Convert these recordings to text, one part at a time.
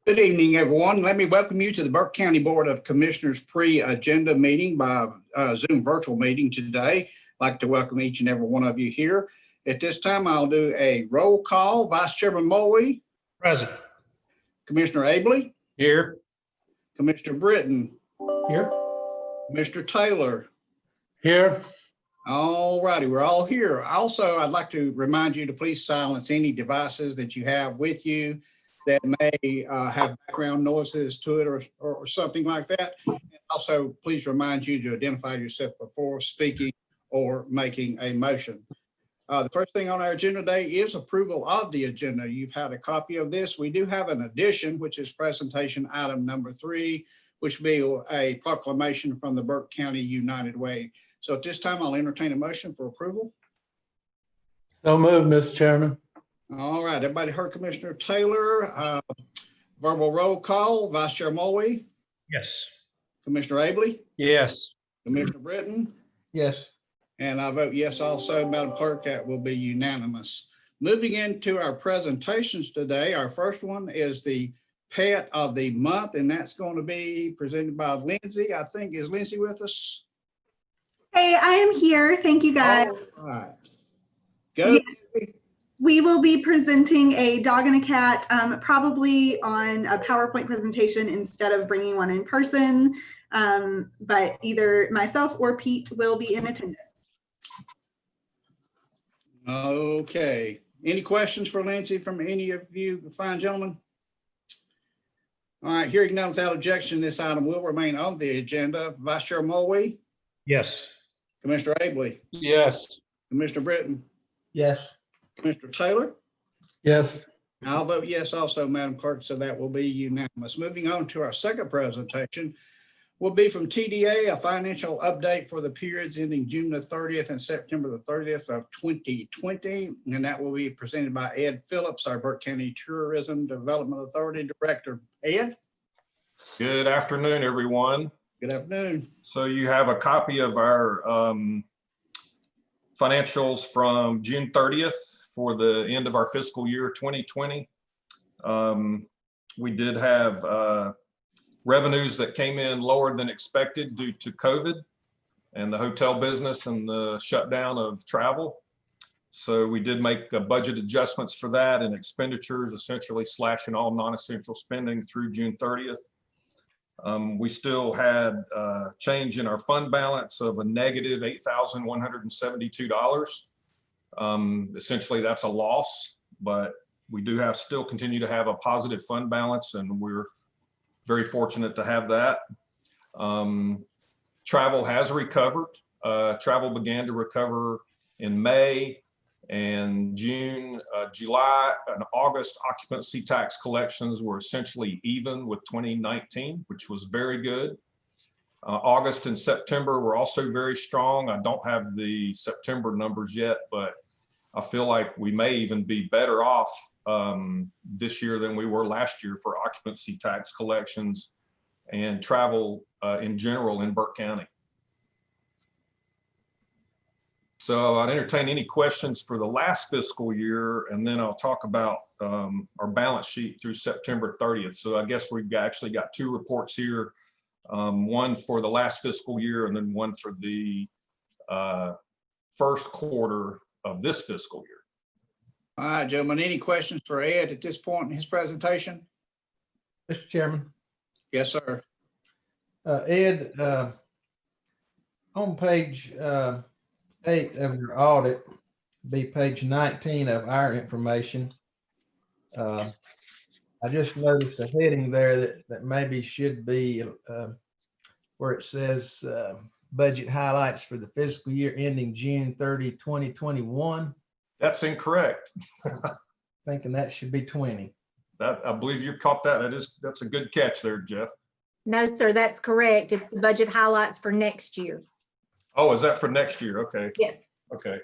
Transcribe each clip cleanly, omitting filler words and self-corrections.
Good evening, everyone. Let me welcome you to the Burke County Board of Commissioners pre-agenda meeting by Zoom virtual meeting today. I'd like to welcome each and every one of you here. At this time, I'll do a roll call. Vice Chairman Mulwee. Present. Commissioner Abley. Here. Commissioner Britton. Here. Mr. Taylor. Here. All righty, we're all here. Also, I'd like to remind you to please silence any devices that you have with you that may have background noises to it or something like that. And also, please remind you to identify yourself before speaking or making a motion. The first thing on our agenda today is approval of the agenda. You've had a copy of this. We do have an addition, which is presentation item number 3, which will be a proclamation from the Burke County United Way. So at this time, I'll entertain a motion for approval. So moved, Mr. Chairman. All right, everybody heard Commissioner Taylor. Verbal roll call, Vice Chair Mulwee. Yes. Commissioner Abley. Yes. Commissioner Britton. Yes. And I vote yes also, Madam Clerk, that will be unanimous. Moving into our presentations today, our first one is the pet of the month, and that's going to be presented by Lindsay. I think, is Lindsay with us? Hey, I am here. Thank you, guys. All right. Go. Yeah. We will be presenting a dog and a cat, probably on a PowerPoint presentation instead of bringing one in person, but either myself or Pete will be in attendance. Okay. Any questions for Lindsay from any of you fine gentlemen? All right, hearing none without objection, this item will remain on the agenda. Vice Chair Mulwee. Yes. Commissioner Abley. Yes. Commissioner Britton. Yes. Commissioner Taylor. Yes. I'll vote yes also, Madam Clerk, so that will be unanimous. Moving on to our second presentation will be from TDA, a financial update for the periods ending June the 30th and September the 30th of 2020. And that will be presented by Ed Phillips, our Burke County Tourism Development Authority Director. Ed? Good afternoon, everyone. Good afternoon. So you have a copy of our financials from June 30th for the end of our fiscal year 2020. We did have revenues that came in lower than expected due to COVID and the hotel business and the shutdown of travel. So we did make budget adjustments for that, and expenditures essentially slashing all non-essential spending through June 30th. We still had a change in our fund balance of a negative $8,172. Essentially, that's a loss, but we do still continue to have a positive fund balance, and we're very fortunate to have that. Travel has recovered. Travel began to recover in May and June. July and August occupancy tax collections were essentially even with 2019, which was very good. August and September were also very strong. I don't have the September numbers yet, but I feel like we may even be better off this year than we were last year for occupancy tax collections and travel in general in Burke County. So I'd entertain any questions for the last fiscal year, and then I'll talk about our balance sheet through September 30th. So I guess we've actually got 2 reports here, one for the last fiscal year and then one for the first quarter of this fiscal year. All right, gentlemen, any questions for Ed at this point in his presentation? Mr. Chairman. Yes, sir. Ed, on page 8 of your audit, be page 19 of our information. I just noticed a heading there that maybe should be where it says budget highlights for the fiscal year ending June 30, 2021. That's incorrect. Thinking that should be 20. I believe you caught that. That's a good catch there, Jeff. No, sir, that's correct. It's the budget highlights for next year. Oh, is that for next year? Okay. Yes. Okay. It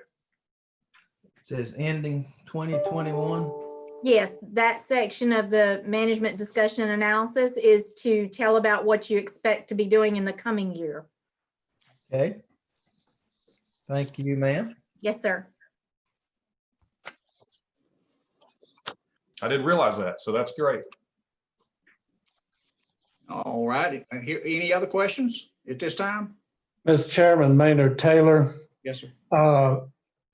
says ending 2021. Yes, that section of the management discussion and analysis is to tell about what you expect to be doing in the coming year. Okay. Thank you, ma'am. Yes, sir. I didn't realize that, so that's great. All righty. Any other questions at this time? Mr. Chairman, Maynard Taylor. Yes, sir.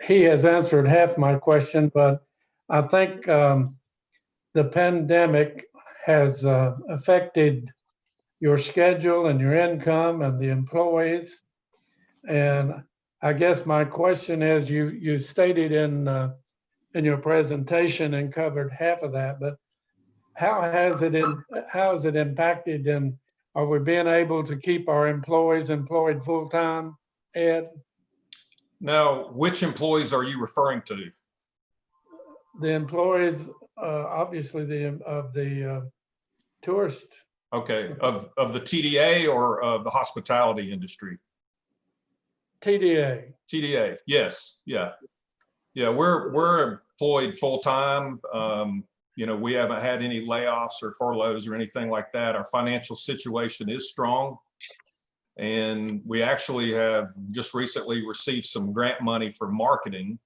He has answered half my question, but I think the pandemic has affected your schedule and your income and the employees. And I guess my question is, you stated in your presentation and covered half of that, but how has it impacted, and are we being able to keep our employees employed full-time, Ed? Now, which employees are you referring to? The employees, obviously of the tourist. Okay, of the TDA or of the hospitality industry? TDA. TDA, yes, yeah. Yeah, we're employed full-time. You know, we haven't had any layoffs or furloughs or anything like that. Our financial situation is strong. And we actually have just recently received some grant money for marketing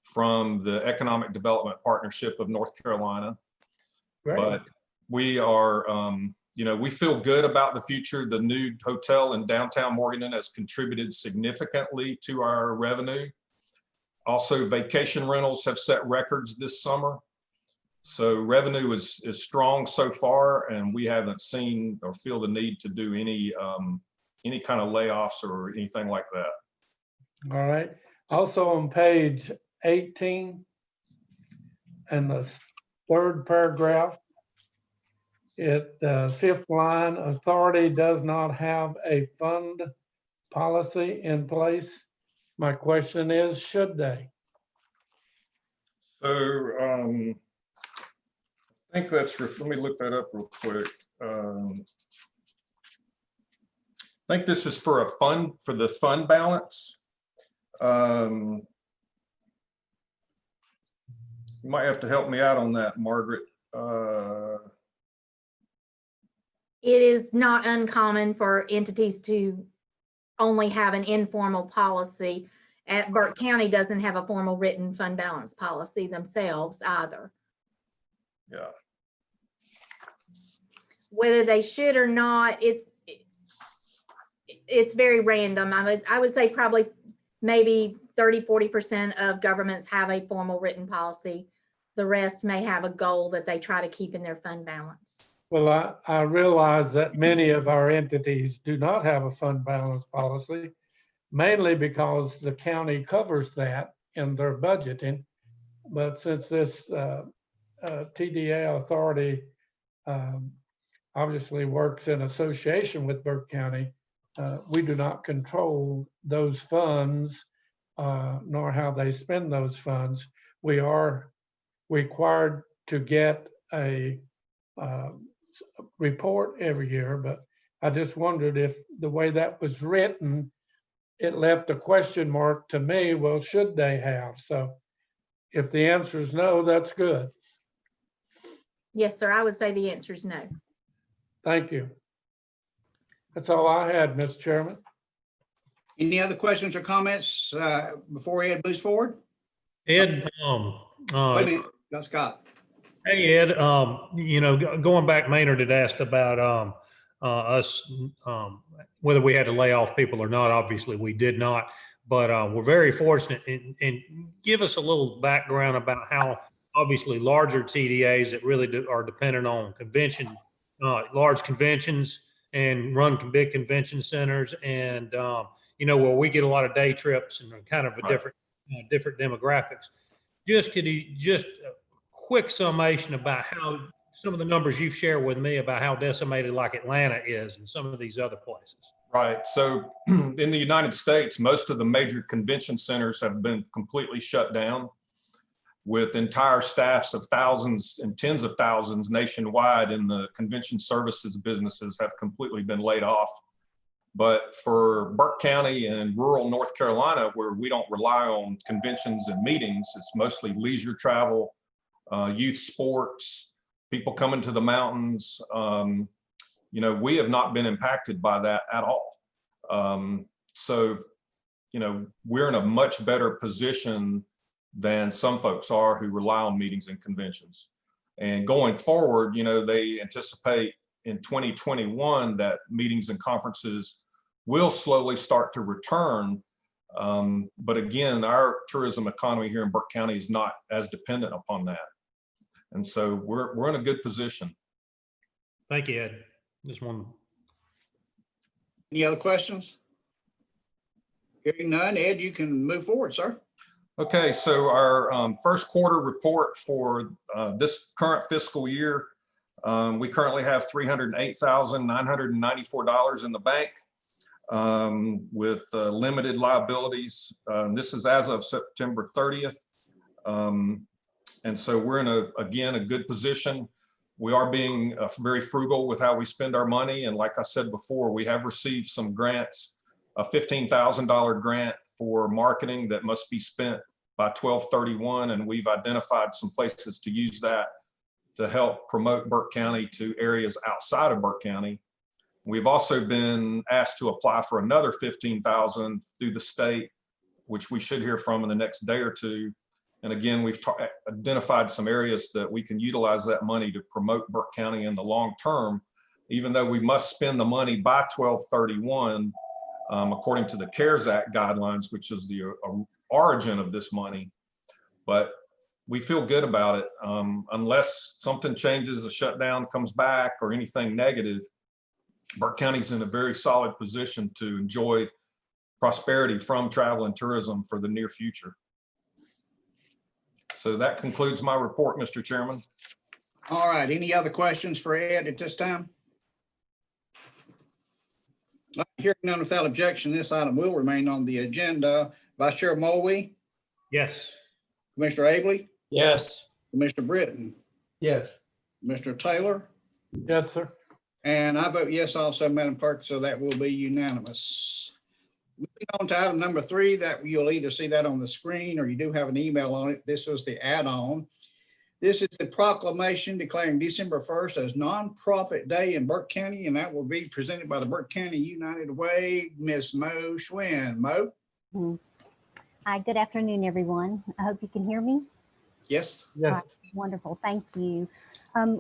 from the Economic Development Partnership of North Carolina. Great. But we are, you know, we feel good about the future. The new hotel in downtown Morganton has contributed significantly to our revenue. Also, vacation rentals have set records this summer. So revenue is strong so far, and we haven't seen or feel the need to do any kind of layoffs or anything like that. All right. Also on page 18 and the third paragraph, fifth line, authority does not have a fund policy in place. My question is, should they? So I think that's, let me look that up real quick. I think this is for a fund, for the fund balance. You might have to help me out on that, Margaret. It is not uncommon for entities to only have an informal policy. Burke County doesn't have a formal written fund balance policy themselves either. Yeah. Whether they should or not, it's very random. I would say probably maybe 30–40% of governments have a formal written policy. The rest may have a goal that they try to keep in their fund balance. Well, I realize that many of our entities do not have a fund balance policy, mainly because the county covers that in their budgeting. But since this TDA authority obviously works in association with Burke County, we do not control those funds nor how they spend those funds. We are required to get a report every year, but I just wondered if the way that was written, it left a question mark to me. Well, should they have? So if the answer is no, that's good. Yes, sir. I would say the answer is no. Thank you. That's all I had, Mr. Chairman. Any other questions or comments before Ed moves forward? Ed, Wait a minute, got Scott. hey Ed, you know, going back, Maynard had asked about us, whether we had to lay off people or not. Obviously, we did not, but we're very fortunate. And give us a little background about how obviously larger TDAs that really are dependent on convention, large conventions and run big convention centers, and you know, where we get a lot of day trips and kind of a different demographics. Could you just a quick summation about how some of the numbers you've shared with me about how decimated like Atlanta is and some of these other places? Right. So in the United States, most of the major convention centers have been completely shut down, with entire staffs of thousands and tens of thousands nationwide in the convention services businesses have completely been laid off. But for Burke County and rural North Carolina, where we don't rely on conventions and meetings, it's mostly leisure travel, youth sports, people coming to the mountains. You know, we have not been impacted by that at all. So, you know, we're in a much better position than some folks are who rely on meetings and conventions. And going forward, you know, they anticipate in 2021 that meetings and conferences will slowly start to return. But again, our tourism economy here in Burke County is not as dependent upon that. And so we're in a good position. Thank you, Ed. Just one. Any other questions? Hearing none, Ed, you can move forward, sir. Okay, so our first quarter report for this current fiscal year, we currently have $308,994 in the bank with limited liabilities. This is as of September 30th. And so we're in again, a good position. We are being very frugal with how we spend our money. And like I said before, we have received some grants, a $15,000 grant for marketing that must be spent by 12/31. And we've identified some places to use that to help promote Burke County to areas outside of Burke County. We've also been asked to apply for another $15,000 through the state, which we should hear from in the next day or two. And again, we've identified some areas that we can utilize that money to promote Burke County in the long term, even though we must spend the money by 12/31, according to the CARES Act guidelines, which is the origin of this money. But we feel good about it. Unless something changes, a shutdown comes back or anything negative, Burke County's in a very solid position to enjoy prosperity from travel and tourism for the near future. So that concludes my report, Mr. Chairman. All right, any other questions for Ed at this time? Hearing none, without objection, this item will remain on the agenda. Vice Chair Mulvey, Yes. Commissioner Abley, Yes. Commissioner Britton, Yes. Mr. Taylor, Yes, sir. and I vote yes also, Madam Clerk, so that will be unanimous. Moving on to item number 3, that you'll either see that on the screen or you do have an email on it. This was the add-on. This is the proclamation declaring December 1st as Nonprofit Day in Burke County, and that will be presented by the Burke County United Way, Miss Mo Schwinn. Mo? Hi, good afternoon, everyone. I hope you can hear me. Yes. Yes. Wonderful, thank you.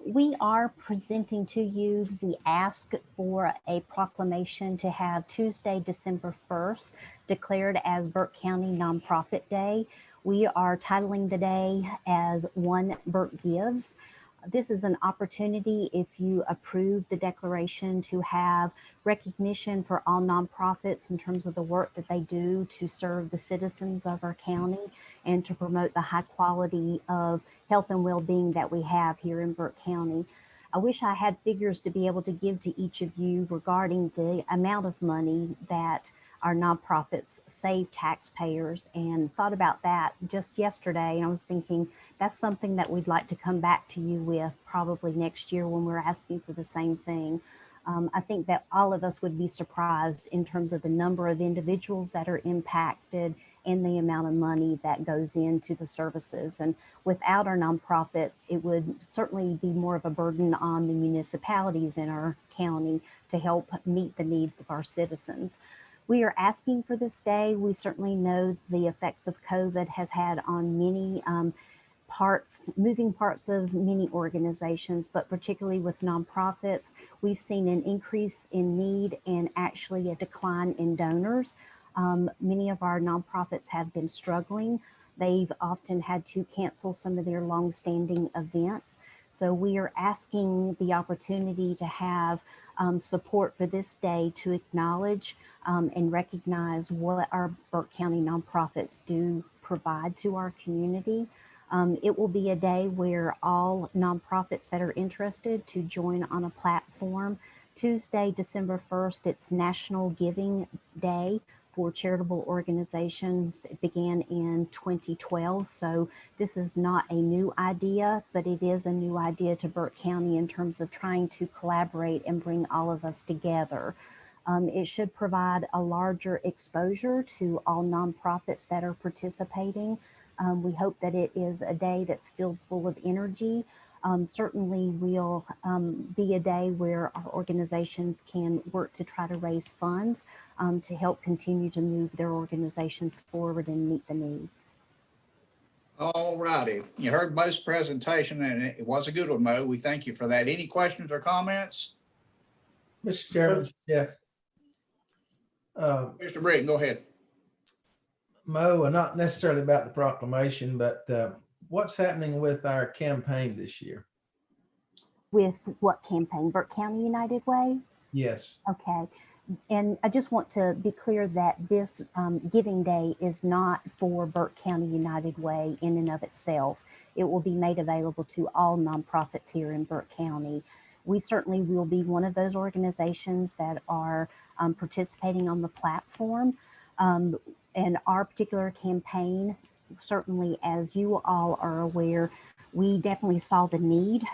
We are presenting to you the ask for a proclamation to have Tuesday, December 1st, declared as Burke County Nonprofit Day. We are titling the day as One Burke Gives. This is an opportunity, if you approve the declaration, to have recognition for all nonprofits in terms of the work that they do to serve the citizens of our county and to promote the high quality of health and well-being that we have here in Burke County. I wish I had figures to be able to give to each of you regarding the amount of money that our nonprofits save taxpayers, and thought about that just yesterday. And I was thinking that's something that we'd like to come back to you with probably next year when we're asking for the same thing. I think that all of us would be surprised in terms of the number of individuals that are impacted and the amount of money that goes into the services. And without our nonprofits, it would certainly be more of a burden on the municipalities in our county to help meet the needs of our citizens. We are asking for this day. We certainly know the effects of COVID has had on many moving parts of many organizations, but particularly with nonprofits, we've seen an increase in need and actually a decline in donors. Many of our nonprofits have been struggling. They've often had to cancel some of their longstanding events. So we are asking the opportunity to have support for this day to acknowledge and recognize what our Burke County nonprofits do provide to our community. It will be a day where all nonprofits that are interested to join on a platform. Tuesday, December 1st, it's National Giving Day for charitable organizations. It began in 2012, so this is not a new idea, but it is a new idea to Burke County in terms of trying to collaborate and bring all of us together. It should provide a larger exposure to all nonprofits that are participating. We hope that it is a day that's filled full of energy. Certainly will be a day where our organizations can work to try to raise funds to help continue to move their organizations forward and meet the needs. All righty. You heard Mo's presentation, and it was a good one, Mo. We thank you for that. Any questions or comments? Mr. Chairman, Jeff. Mr. Britton, go ahead. Mo, not necessarily about the proclamation, but what's happening with our campaign this year? With what campaign? Burke County United Way? Yes. Okay. And I just want to be clear that this Giving Day is not for Burke County United Way in and of itself. It will be made available to all nonprofits here in Burke County. We certainly will be one of those organizations that are participating on the platform. And our particular campaign, certainly as you all are aware, we definitely saw the need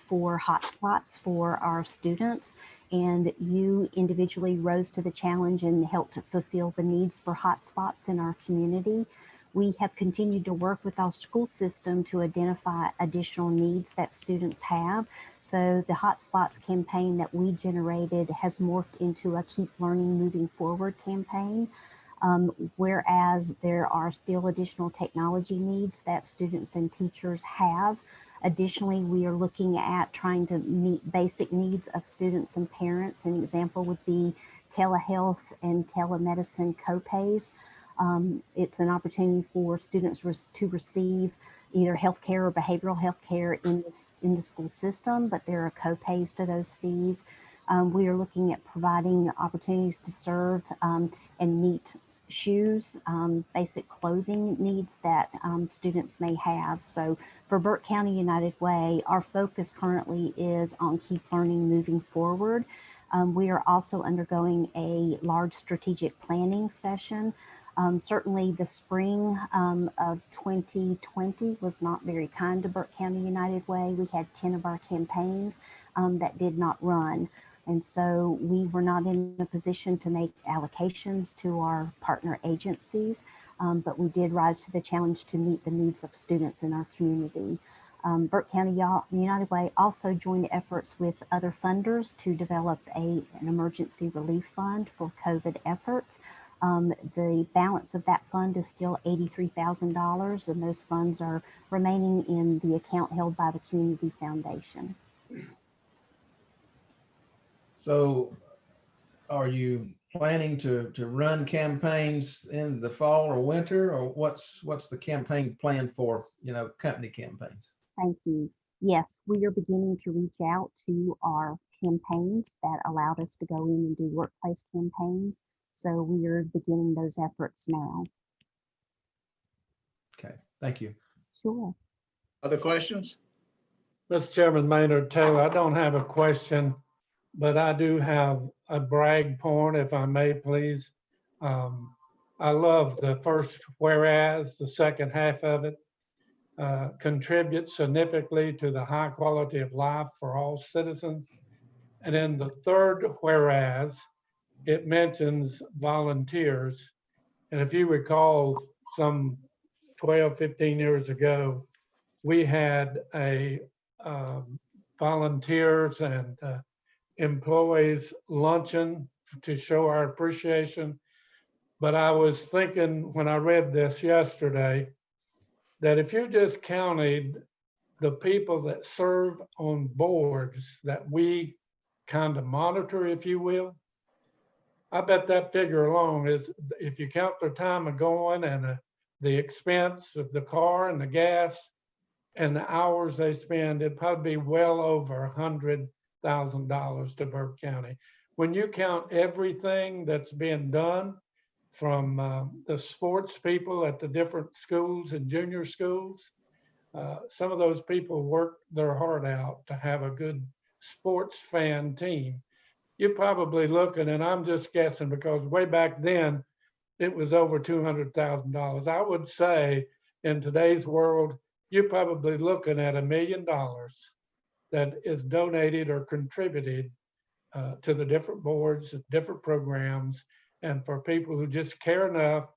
for hotspots for our students, and you individually rose to the challenge and helped to fulfill the needs for hotspots in our community. We have continued to work with our school system to identify additional needs that students have. So the Hotspots campaign that we generated has morphed into a Keep Learning Moving Forward campaign. Whereas there are still additional technology needs that students and teachers have. Additionally, we are looking at trying to meet basic needs of students and parents. An example would be telehealth and telemedicine copays. It's an opportunity for students to receive either healthcare or behavioral health care in the school system, but there are copays to those fees. We are looking at providing opportunities to serve and meet shoes, basic clothing needs that students may have. So for Burke County United Way, our focus currently is on Keep Learning Moving Forward. We are also undergoing a large strategic planning session. Certainly the spring of 2020 was not very kind to Burke County United Way. We had 10 of our campaigns that did not run. And so we were not in a position to make allocations to our partner agencies, but we did rise to the challenge to meet the needs of students in our community. Burke County United Way also joined efforts with other funders to develop an emergency relief fund for COVID efforts. The balance of that fund is still $83,000, and those funds are remaining in the account held by the Community Foundation. So are you planning to run campaigns in the fall or winter, or what's the campaign plan for, company campaigns? Thank you. Yes, we are beginning to reach out to our campaigns that allowed us to go in and do workplace campaigns. So we are beginning those efforts now. Okay, thank you. Sure. Other questions? Mr. Chairman, Maynard Taylor, I don't have a question, but I do have a brag point, if I may, please. I love the first whereas, the second half of it, contributes significantly to the high quality of life for all citizens. And in the third whereas, it mentions volunteers. And if you recall, some 12, 15 years ago, we had a volunteers and employees luncheon to show our appreciation. But I was thinking when I read this yesterday, that if you just counted the people that serve on boards that we kind of monitor, if you will, I bet that figure alone is, if you count their time of going and the expense of the car and the gas and the hours they spend, it'd probably be well over $100,000 to Burke County. When you count everything that's being done from the sports people at the different schools and junior schools, some of those people work their heart out to have a good sports fan team. You're probably looking, and I'm just guessing because way back then, it was over $200,000. I would say in today's world, you're probably looking at $1 million that is donated or contributed to the different boards, different programs, and for people who just care enough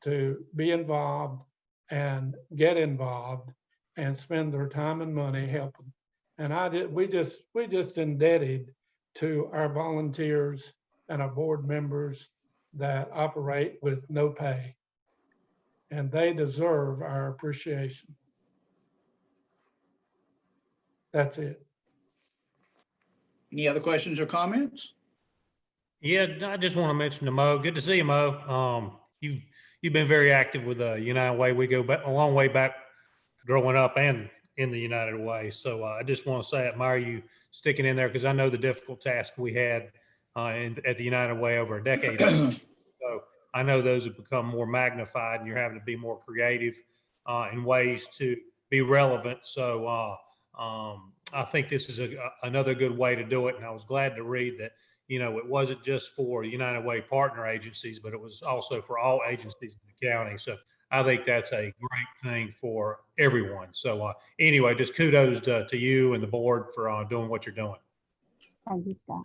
to be involved and get involved and spend their time and money helping. And we just indebted to our volunteers and our board members that operate with no pay, and they deserve our appreciation. That's it. Any other questions or comments? Yeah, I just want to mention to Mo. Good to see you, Mo. You've been very active with the United Way. We go back a long way back, growing up and in the United Way. So I just want to say I admire you sticking in there because I know the difficult task we had at the United Way over a decade ago. So I know those have become more magnified, and you're having to be more creative in ways to be relevant. So I think this is another good way to do it. And I was glad to read that, you know, it wasn't just for United Way partner agencies, but it was also for all agencies in the county. So I think that's a great thing for everyone. So anyway, just kudos to you and the board for doing what you're doing. Thank you, Scott.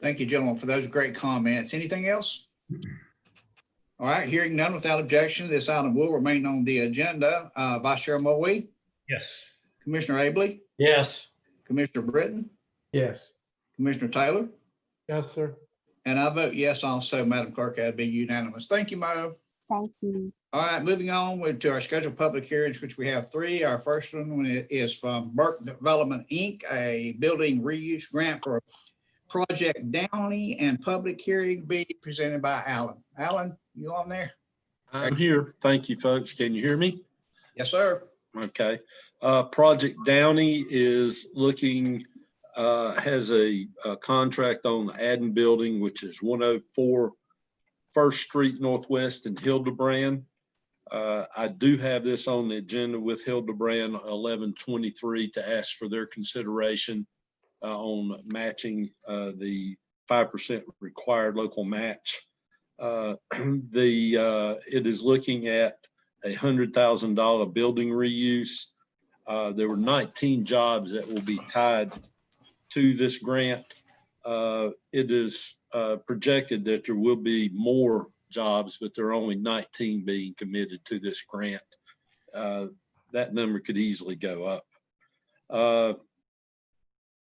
Thank you, gentlemen, for those great comments. Anything else? All right, hearing none without objection, this item will remain on the agenda. Vice Chair Moe, Yes. Commissioner Abley, Yes. Commissioner Britton, Yes. Commissioner Taylor, Yes, sir. and I vote yes also, Madam Clerk. That'd be unanimous. Thank you, Mo. Thank you. All right, moving on to our scheduled public hearings, which we have three. Our first one is from Burke Development, Inc., a building reuse grant for Project Downey, and public hearing be presented by Alan. Alan, you on there? I'm here. Thank you, folks. Can you hear me? Yes, sir. Okay. Project Downey is looking, has a contract on the Adden building, which is 104 First Street Northwest in Hildebrand. I do have this on the agenda with Hildebrand 1123 to ask for their consideration on matching the 5% required local match. It is looking at $100,000 building reuse. There were 19 jobs that will be tied to this grant. It is projected that there will be more jobs, but there are only 19 being committed to this grant. That number could easily go up.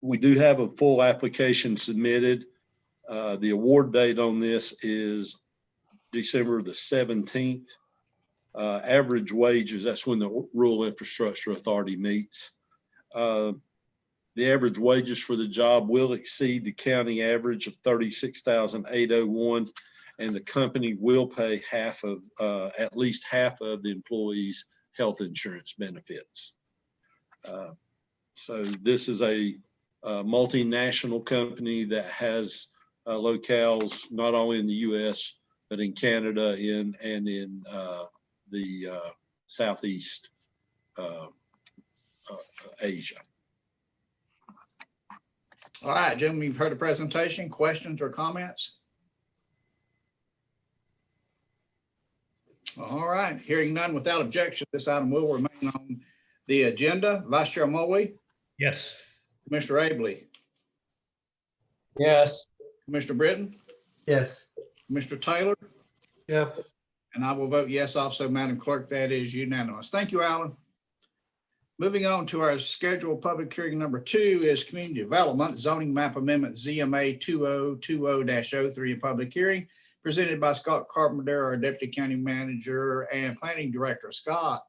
We do have a full application submitted. The award date on this is December the 17th. Average wages, that's when the Rural Infrastructure Authority meets. The average wages for the job will exceed the county average of $36,801, and the company will pay at least half of the employees' health insurance benefits. So this is a multinational company that has locales not only in the U.S. but in Canada and in the Southeast Asia. All right, gentlemen, you've heard the presentation. Questions or comments? All right, hearing none without objection, this item will remain on the agenda. Vice Chair Moe, Yes. Commissioner Abley, Yes. Commissioner Britton, Yes. Commissioner Taylor, Yes. and I will vote yes also, Madam Clerk. That is unanimous. Thank you, Alan. Moving on to our scheduled public hearing number 2 is Community Development Zoning Map Amendment ZMA 2020-03 in public hearing, presented by Scott Carpenter, our Deputy County Manager and Planning Director. Scott.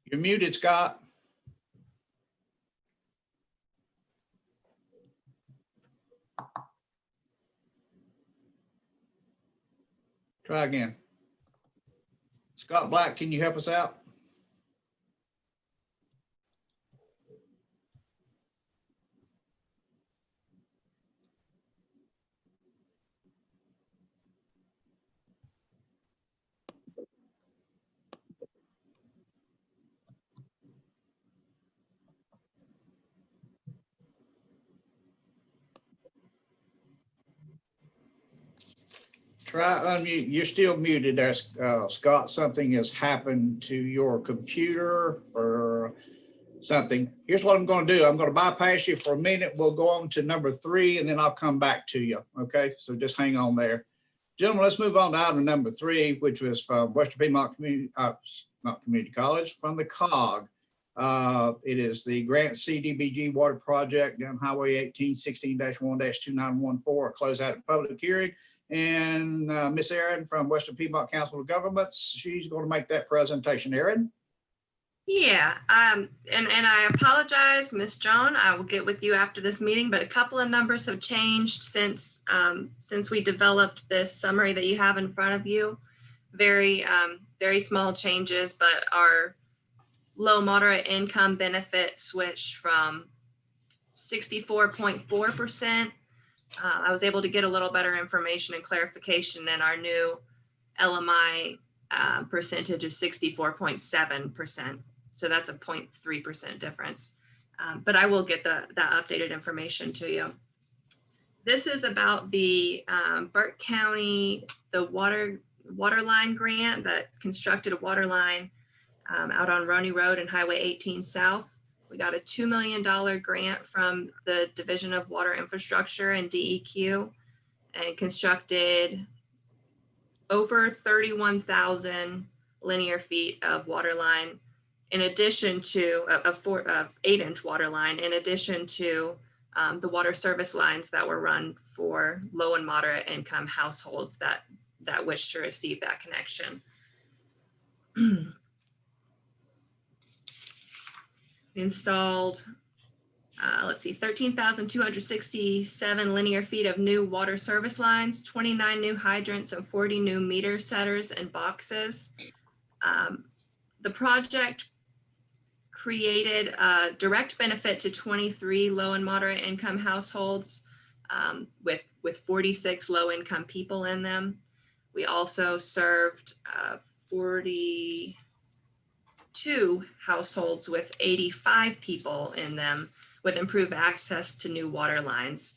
You're muted, Scott. Try again. Scott Black, can you help us out? Try unmute. You're still muted there, Scott. Something has happened to your computer or something. Here's what I'm going to do. I'm going to bypass you for a minute. We'll go on to number 3, and then I'll come back to you. Okay, so just hang on there. Gentlemen, let's move on to item number 3, which was from Western Piedmont Community, not Community College, from the COG. It is the Grant CDBG Water Project down Highway 1816-1-2914, a closeout in public hearing. And Miss Erin from Western Piedmont Council of Governments, she's going to make that presentation. Erin? Yeah, and I apologize, Miss Joan. I will get with you after this meeting, but a couple of numbers have changed since we developed this summary that you have in front of you. Very small changes, but our low moderate income benefit switched from 64.4%. I was able to get a little better information and clarification, and our new LMI percentage is 64.7%. So that's a 0.3% difference. But I will get that updated information to you. This is about the Burke County, the water line grant that constructed a water line out on Roney Road and Highway 18 South. We got a $2 million grant from the Division of Water Infrastructure and DEQ and constructed over 31,000 linear feet of water line, in addition to a 8-inch water line, in addition to the water service lines that were run for low and moderate income households that wish to receive that connection. Installed, let's see, 13,267 linear feet of new water service lines, 29 new hydrants, and 40 new meter setters and boxes. The project created a direct benefit to 23 low and moderate income households with 46 low income people in them. We also served 42 households with 85 people in them with improved access to new water lines.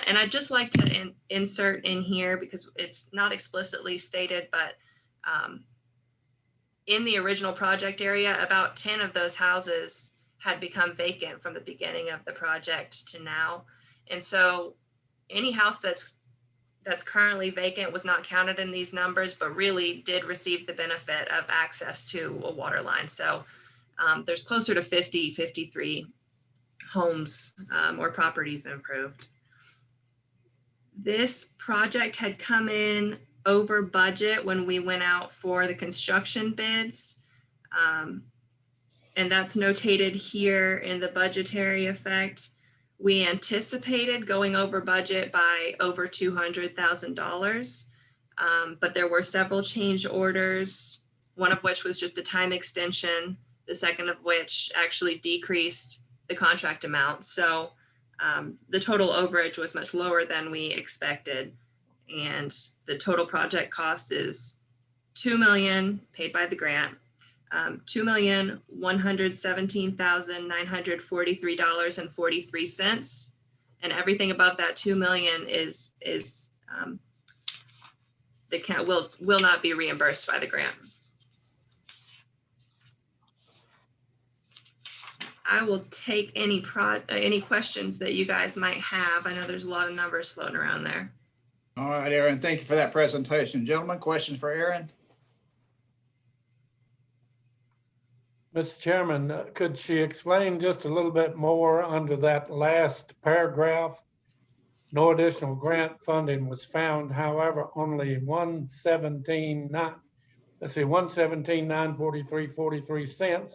And I'd just like to insert in here, because it's not explicitly stated, but in the original project area, about 10 of those houses had become vacant from the beginning of the project to now. And so any house that's currently vacant was not counted in these numbers, but really did receive the benefit of access to a water line. So there's closer to 53 homes or properties improved. This project had come in over budget when we went out for the construction bids. And that's notated here in the budgetary effect. We anticipated going over budget by over $200,000, but there were several change orders, one of which was just a time extension, the second of which actually decreased the contract amount. So the total overage was much lower than we expected. And the total project cost is $2 million paid by the grant, $2,117,943.43, and everything above that $2 million is the count will not be reimbursed by the grant. I will take any questions that you guys might have. I know there's a lot of numbers floating around there. All right, Aaron, thank you for that presentation. Gentlemen, questions for Aaron? Mr. Chairman, could she explain just a little bit more under that last paragraph? No additional grant funding was found. However, only $117,943.43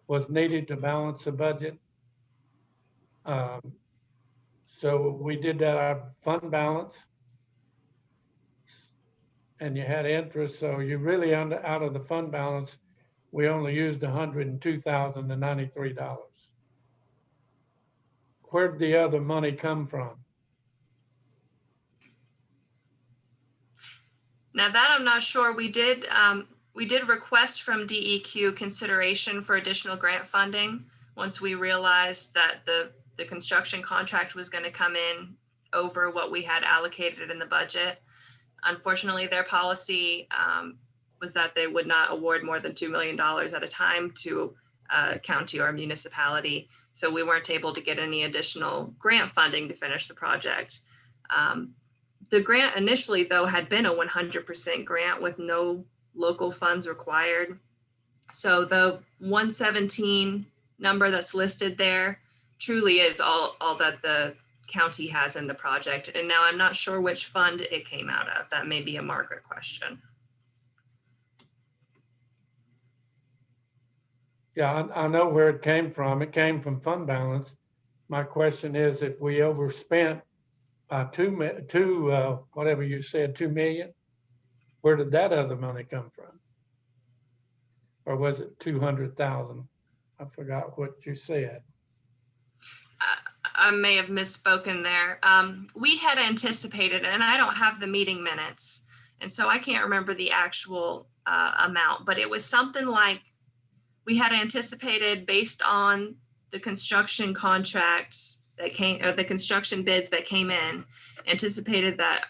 was needed to balance the budget. So we did that out of fund balance, and you had interest. So you really out of the fund balance, we only used $102,093. Where'd the other money come from? Now that I'm not sure. We did request from DEQ consideration for additional grant funding once we realized that the construction contract was going to come in over what we had allocated in the budget. Unfortunately, their policy was that they would not award more than $2 million at a time to a county or a municipality. So we weren't able to get any additional grant funding to finish the project. The grant initially, though, had been a 100% grant with no local funds required. So the 117 number that's listed there truly is all that the county has in the project. And now I'm not sure which fund it came out of. That may be a Margaret question. Yeah, I know where it came from. It came from fund balance. My question is, if we overspent whatever you said, 2 million, where did that other money come from? Or was it 200,000? I forgot what you said. I may have misspoken there. We had anticipated, and I don't have the meeting minutes, and so I can't remember the actual amount, but it was something like we had anticipated based on the construction contracts that came, or the construction bids that came in, anticipated that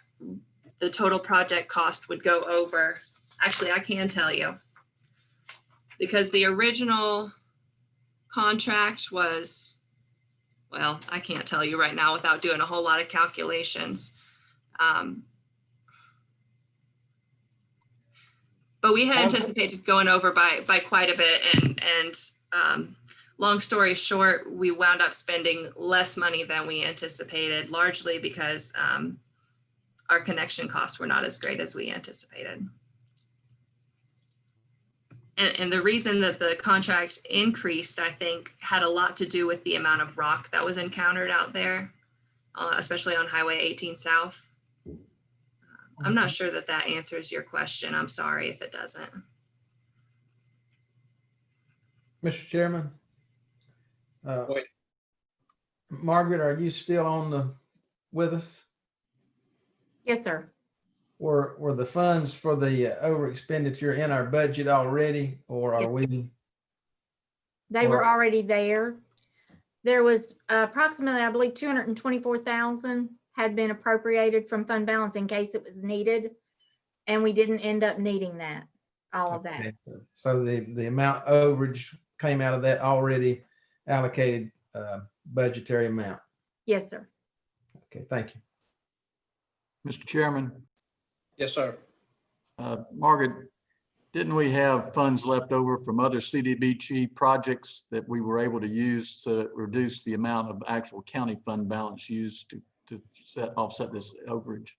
the total project cost would go over. Actually, I can tell you, because the original contract was, well, I can't tell you right now without doing a whole lot of calculations. But we had anticipated going over by quite a bit, and long story short, we wound up spending less money than we anticipated, largely because our connection costs were not as great as we anticipated. And the reason that the contract increased, I think, had a lot to do with the amount of rock that was encountered out there, especially on Highway 18 South. I'm not sure that that answers your question. I'm sorry if it doesn't. Mr. Chairman. Wait. Margaret, are you still with us? Yes, sir. Were the funds for the over expenditure in our budget already, or are we? They were already there. There was approximately, I believe, 224,000 had been appropriated from fund balance in case it was needed. And we didn't end up needing that, all of that. Okay. So the amount overage came out of that already allocated budgetary amount. Yes, sir. Okay, thank you. Mr. Chairman, Yes, sir. Margaret, didn't we have funds left over from other CDBG projects that we were able to use to reduce the amount of actual county fund balance used to offset this overage?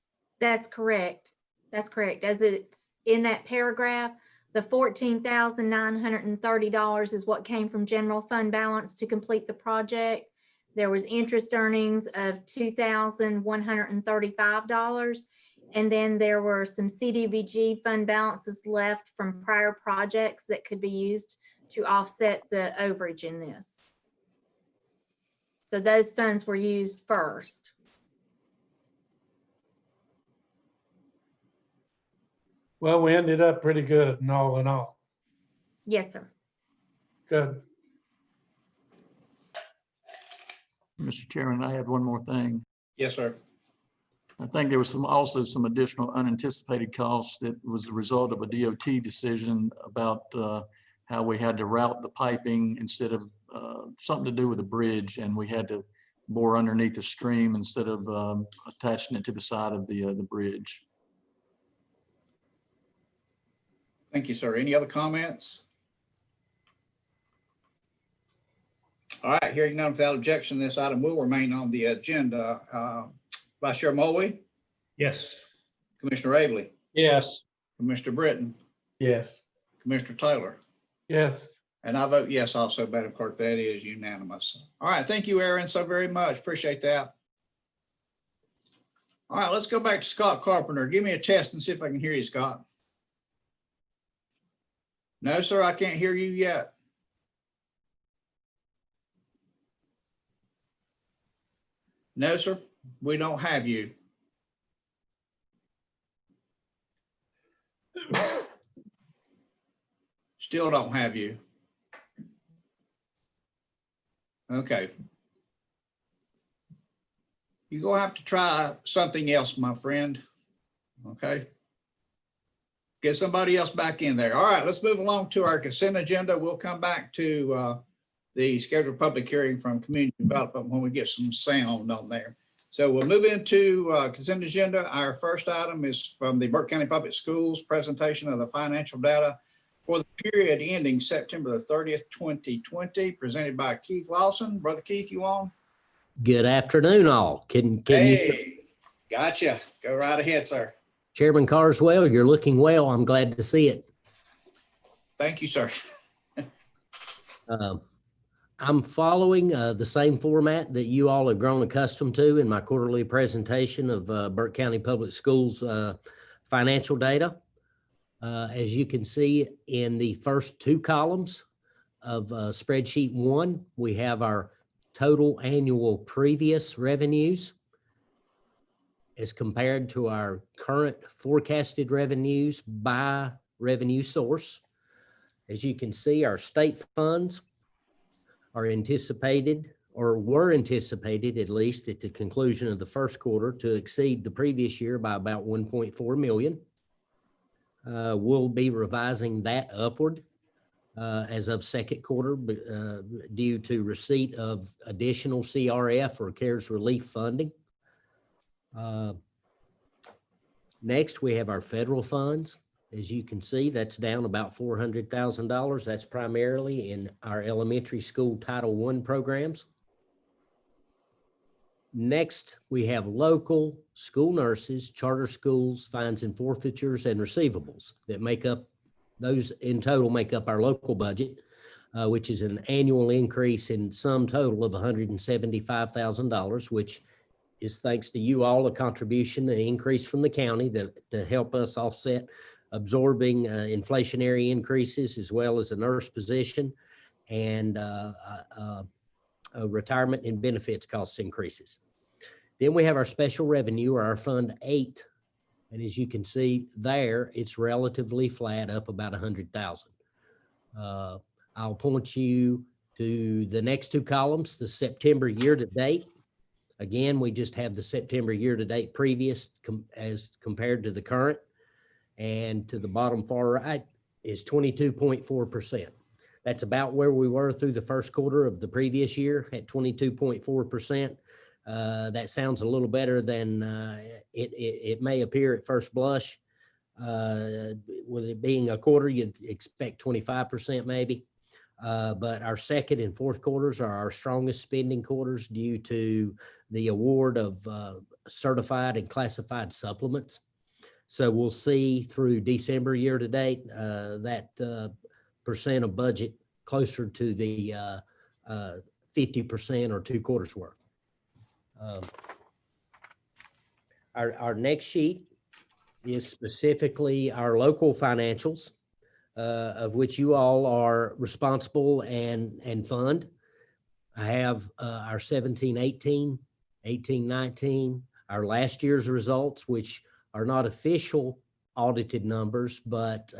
That's correct. That's correct. As it's in that paragraph, the $14,930 is what came from general fund balance to complete the project. There was interest earnings of $2,135. And then there were some CDBG fund balances left from prior projects that could be used to offset the overage in this. So those funds were used first. Well, we ended up pretty good in all. Yes, sir. Good. Mr. Chairman, I have one more thing. Yes, sir. I think there was also some additional unanticipated costs that was the result of a DOT decision about how we had to route the piping instead of something to do with a bridge, and we had to bore underneath the stream instead of attaching it to the side of the bridge. Thank you, sir. Any other comments? All right, hearing none without objection, this item will remain on the agenda. Vice Chair Mulvey, Yes. Commissioner Abley, Yes. Commissioner Britton, Yes. Commissioner Taylor, Yes. and I vote yes also, Madam Clerk. That is unanimous. All right, thank you, Aaron, so very much. Appreciate that. All right, let's go back to Scott Carpenter. Give me a test and see if I can hear you, Scott. No, sir, I can't hear you yet. No, sir, we don't have you. Still don't have you. Okay. You're gonna have to try something else, my friend. Okay. Get somebody else back in there. All right, let's move along to our consent agenda. We'll come back to the scheduled public hearing from community development when we get some sound on there. So we'll move into consent agenda. Our first item is from the Burke County Public Schools presentation of the financial data for the period ending September the 30th, 2020, presented by Keith Lawson. Brother Keith, you on? Good afternoon, all. Can you? Hey, gotcha. Go right ahead, sir. Chairman Carswell, you're looking well. I'm glad to see it. Thank you, sir. I'm following the same format that you all have grown accustomed to in my quarterly presentation of Burke County Public Schools financial data. As you can see in the first two columns of spreadsheet 1, we have our total annual previous revenues as compared to our current forecasted revenues by revenue source. As you can see, our state funds are anticipated, or were anticipated at least at the conclusion of the first quarter, to exceed the previous year by about 1.4 million. We'll be revising that upward as of second quarter due to receipt of additional CRF or CARES relief funding. Next, we have our federal funds. As you can see, that's down about $400,000. That's primarily in our elementary school Title I programs. Next, we have local school nurses, charter schools, fines and forfeitures, and receivables that make up, those in total make up our local budget, which is an annual increase in sum total of $175,000, which is, thanks to you all, a contribution, an increase from the county to help us offset absorbing inflationary increases, as well as a nurse position and retirement and benefits cost increases. Then we have our special revenue, or our Fund 8. And as you can see there, it's relatively flat, up about 100,000. I'll point you to the next two columns, the September year to date. Again, we just have the September year to date previous as compared to the current. And to the bottom far right is 22.4%. That's about where we were through the first quarter of the previous year at 22.4%. That sounds a little better than it may appear at first blush. With it being a quarter, you'd expect 25% maybe. But our second and fourth quarters are our strongest spending quarters due to the award of certified and classified supplements. So we'll see through December year to date that percent of budget closer to the 50% or 2 quarters worth. Our next sheet is specifically our local financials, of which you all are responsible and fund. I have our 17-18, 18-19, our last year's results, which are not official audited numbers, but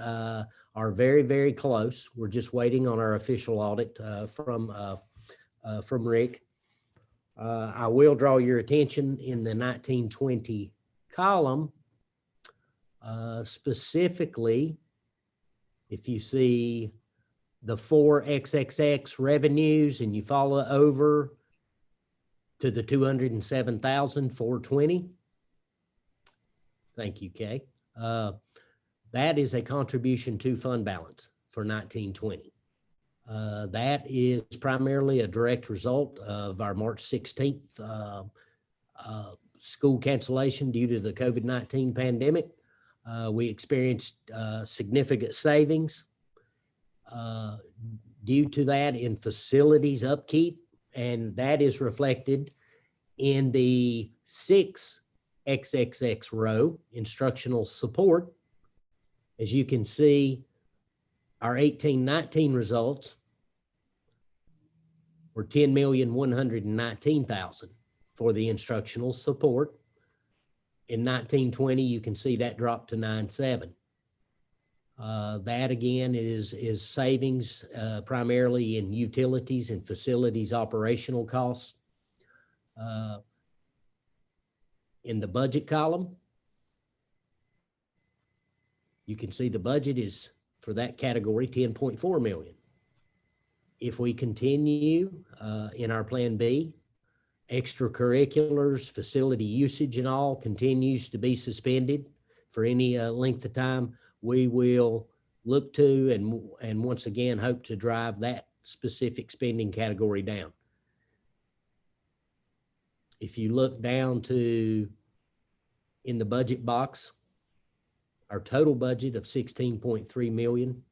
are very, very close. We're just waiting on our official audit from Rick. I will draw your attention in the 19-20 column, specifically, if you see the 4XXX revenues and you follow over to the 207,420. Thank you, Kay. That is a contribution to fund balance for 19-20. That is primarily a direct result of our March 16th school cancellation due to the COVID-19 pandemic. We experienced significant savings due to that in facilities upkeep, and that is reflected in the 6XXX row, instructional support. As you can see, our 18-19 results were $10,119,000 for the instructional support. In 19-20, you can see that dropped to 9.7. That again is savings primarily in utilities and facilities operational costs. In the budget column, you can see the budget is, for that category, 10.4 million. If we continue in our Plan B, extracurriculars, facility usage and all continues to be suspended for any length of time, we will look to and once again hope to drive that specific spending category down. If you look down to in the budget box, our total budget of 16.3 million,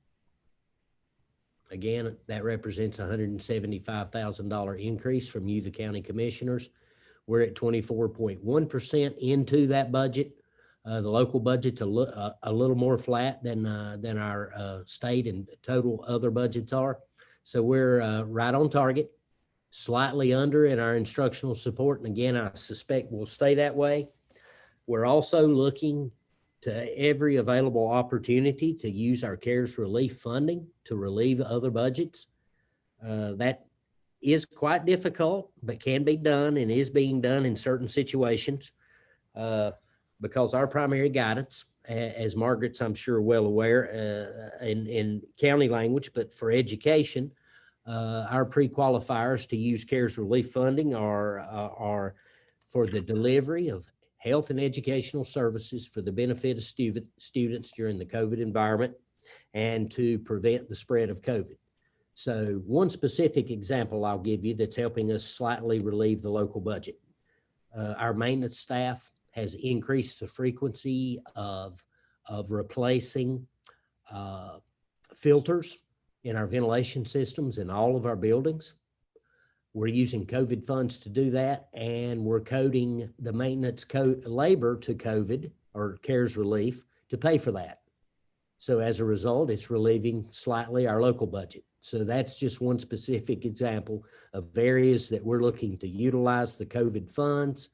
Again, that represents a $175,000 increase from you, the county commissioners. We're at 24.1% into that budget. The local budget's a little more flat than our state and total other budgets are. So we're right on target, slightly under in our instructional support. And again, I suspect we'll stay that way. We're also looking to every available opportunity to use our CARES relief funding to relieve other budgets. That is quite difficult, but can be done and is being done in certain situations because our primary guidance, as Margaret's I'm sure well aware in county language, but for education, our pre-qualifiers to use CARES relief funding are for the delivery of health and educational services for the benefit of students during the COVID environment and to prevent the spread of COVID. So one specific example I'll give you that's helping us slightly relieve the local budget. Our maintenance staff has increased the frequency of replacing filters in our ventilation systems in all of our buildings. We're using COVID funds to do that, and we're coding the maintenance labor to COVID or CARES relief to pay for that. So as a result, it's relieving slightly our local budget. So that's just one specific example of areas that we're looking to utilize the COVID funds,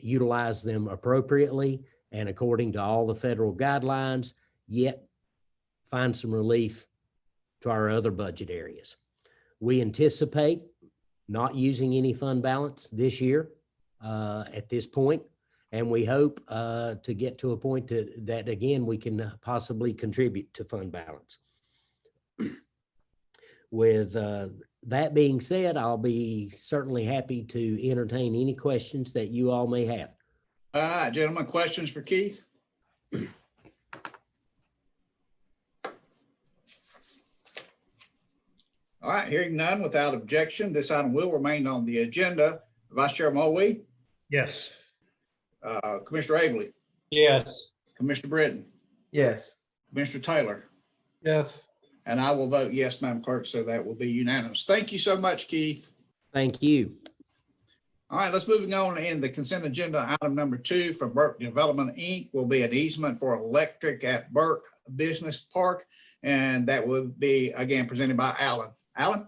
utilize them appropriately and according to all the federal guidelines, yet find some relief to our other budget areas. We anticipate not using any fund balance this year at this point, and we hope to get to a point that again, we can possibly contribute to fund balance. With that being said, I'll be certainly happy to entertain any questions that you all may have. All right, gentlemen, questions for Keith? All right, hearing none, without objection, this item will remain on the agenda. Vice Chair Mulwee? Yes. Commissioner Abley? Yes. Commissioner Britton? Yes. Commissioner Taylor? Yes. And I will vote yes, Madam Clerk, so that will be unanimous. Thank you so much, Keith. Thank you. All right, let's moving on in the consent agenda. Item number 2 from Burke Development, Inc. will be an easement for electric at Burke Business Park. And that will be, again, presented by Alan. Alan?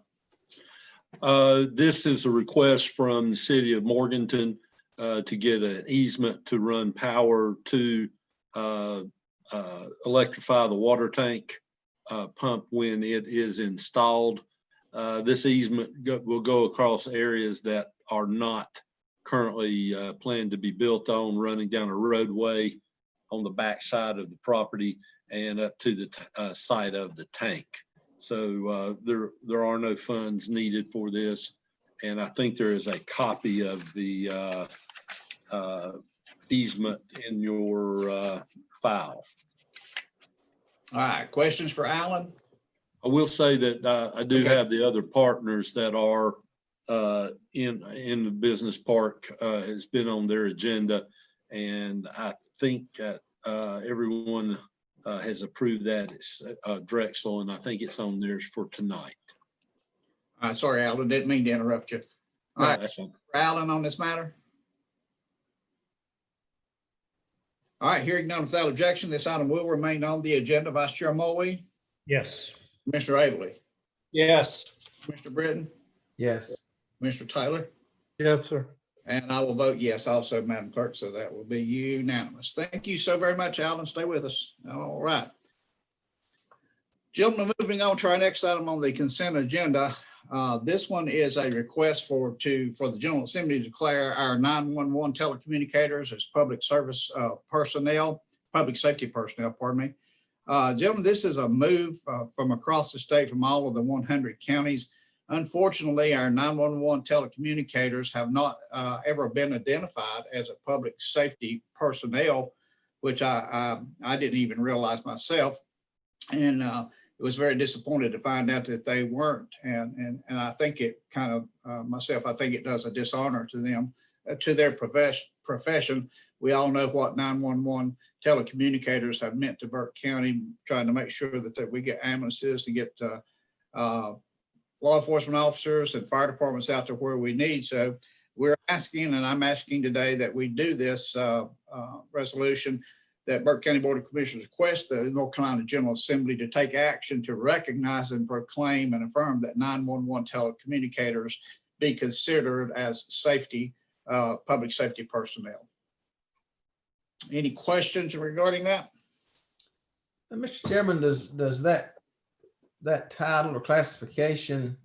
This is a request from the city of Morganton to get an easement to run power to electrify the water tank pump when it is installed. This easement will go across areas that are not currently planned to be built on, running down a roadway on the back side of the property and up to the site of the tank. So there are no funds needed for this. And I think there is a copy of the easement in your file. All right, questions for Alan? I will say that I do have the other partners that are in the business park has been on their agenda. And I think that everyone has approved that. It's Drexel, and I think it's on theirs for tonight. Sorry, Alan, didn't mean to interrupt you. All right, That's fine. Alan on this matter? All right, hearing none without objection, this item will remain on the agenda. Vice Chair Mulwee? Yes. Commissioner Abley? Yes. Commissioner Britton? Yes. Commissioner Taylor? Yes, sir. And I will vote yes also, Madam Clerk, so that will be unanimous. Thank you so very much, Alan. Stay with us. All right. Gentlemen, moving on to our next item on the consent agenda. This one is a request for the General Assembly to declare our 911 telecommunicators as public service personnel, public safety personnel, pardon me. Gentlemen, this is a move from across the state from all of the 100 counties. Unfortunately, our 911 telecommunicators have not ever been identified as a public safety personnel, which I didn't even realize myself. And it was very disappointed to find out that they weren't. And I think it kind of, myself, I think it does a dishonor to them, to their profession. We all know what 911 telecommunicators have meant to Burke County, trying to make sure that we get ambulances and get law enforcement officers and fire departments out there where we need. So we're asking, and I'm asking today, that we do this resolution that Burke County Board of Commissioners request the North Carolina General Assembly to take action to recognize and proclaim and affirm that 911 telecommunicators be considered as safety, public safety personnel. Any questions regarding that? Mr. Chairman, does that title or classification,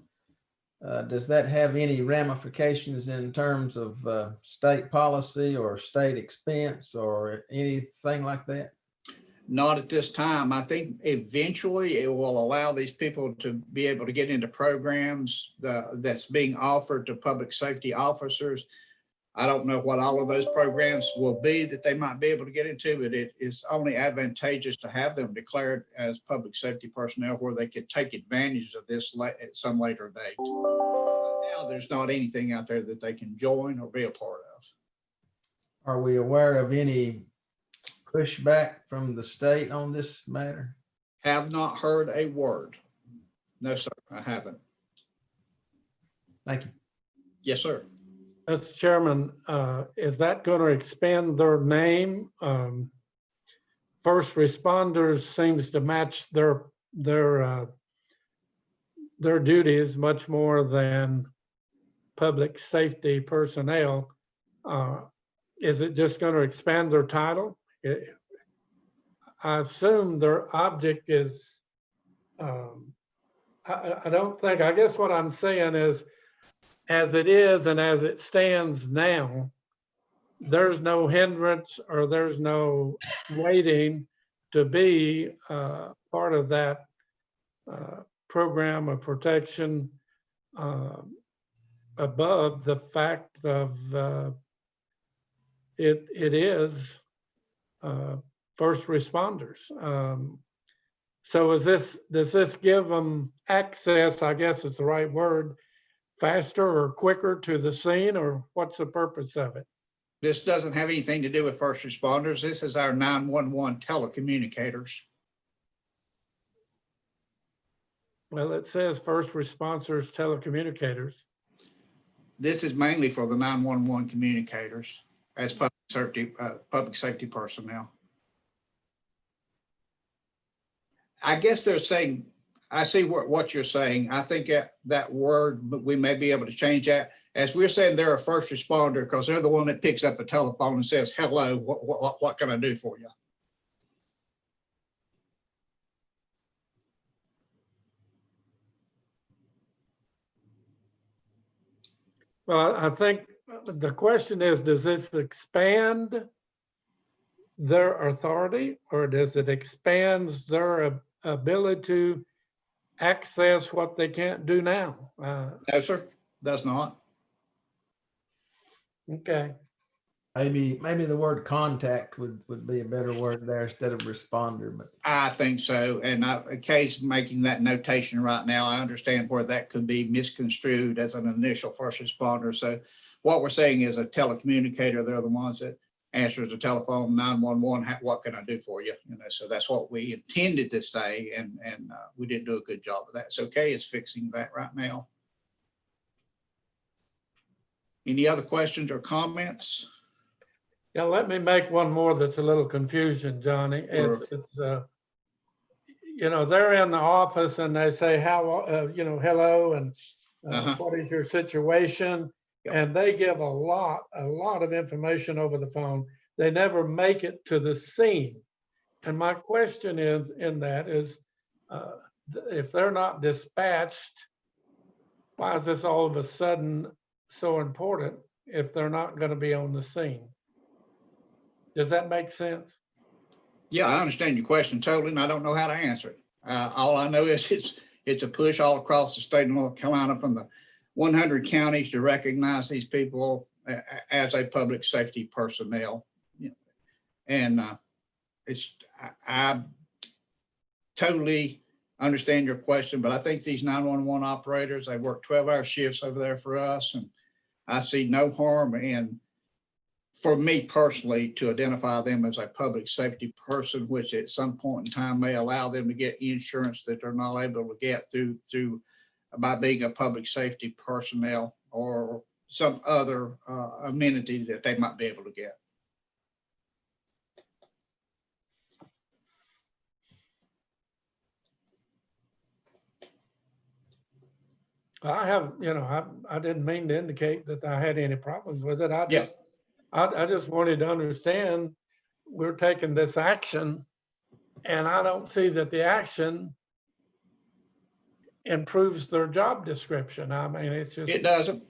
does that have any ramifications in terms of state policy or state expense or anything like that? Not at this time. I think eventually it will allow these people to be able to get into programs that's being offered to public safety officers. I don't know what all of those programs will be that they might be able to get into, but it is only advantageous to have them declared as public safety personnel where they could take advantage of this at some later date. Now, there's not anything out there that they can join or be a part of. Are we aware of any pushback from the state on this matter? Have not heard a word. No, sir, I haven't. Thank you. Yes, sir. Mr. Chairman, is that going to expand their name? First responders seems to match their duties much more than public safety personnel. Is it just going to expand their title? I assume their object is, I don't think, I guess what I'm saying is, as it is and as it stands now, there's no hindrance or there's no waiting to be part of that program of protection above the fact of it is first responders. So does this give them access, I guess is the right word, faster or quicker to the scene, or what's the purpose of it? This doesn't have anything to do with first responders. This is our 911 telecommunicators. Well, it says first responders, telecommunicators. This is mainly for the 911 communicators as public safety personnel. I guess they're saying, I see what you're saying. I think that word, but we may be able to change that. As we're saying, they're a first responder because they're the one that picks up a telephone and says, hello, what can I do for you? Well, I think the question is, does this expand their authority or does it expand their ability to access what they can't do now? No, sir, does not. Okay. Maybe the word contact would be a better word there instead of responder, but I think so. And Kay's making that notation right now. I understand where that could be misconstrued as an initial first responder. So what we're saying is a telecommunicator, they're the ones that answers the telephone, 911, what can I do for you? So that's what we intended to say, and we didn't do a good job of that. So Kay is fixing that right now. Any other questions or comments? Yeah, let me make one more that's a little confusion, Johnny. Sure. It's they're in the office and they say, how, hello, and what is your situation? Yep. And they give a lot of information over the phone. They never make it to the scene. And my question is, if they're not dispatched, why is this all of a sudden so important if they're not going to be on the scene? Does that make sense? Yeah, I understand your question totally, and I don't know how to answer it. All I know is it's a push all across the state of North Carolina from the 100 counties to recognize these people as a public safety personnel. And I totally understand your question, but I think these 911 operators, they work 12-hour shifts over there for us, and I see no harm in for me personally, to identify them as a public safety person, which at some point in time may allow them to get insurance that they're not able to get through by being a public safety personnel or some other amenity that they might be able to get. I have, I didn't mean to indicate that I had any problems with it. I just wanted to understand we're taking this action, and I don't see that the action improves their job description. I mean, it's just. It doesn't.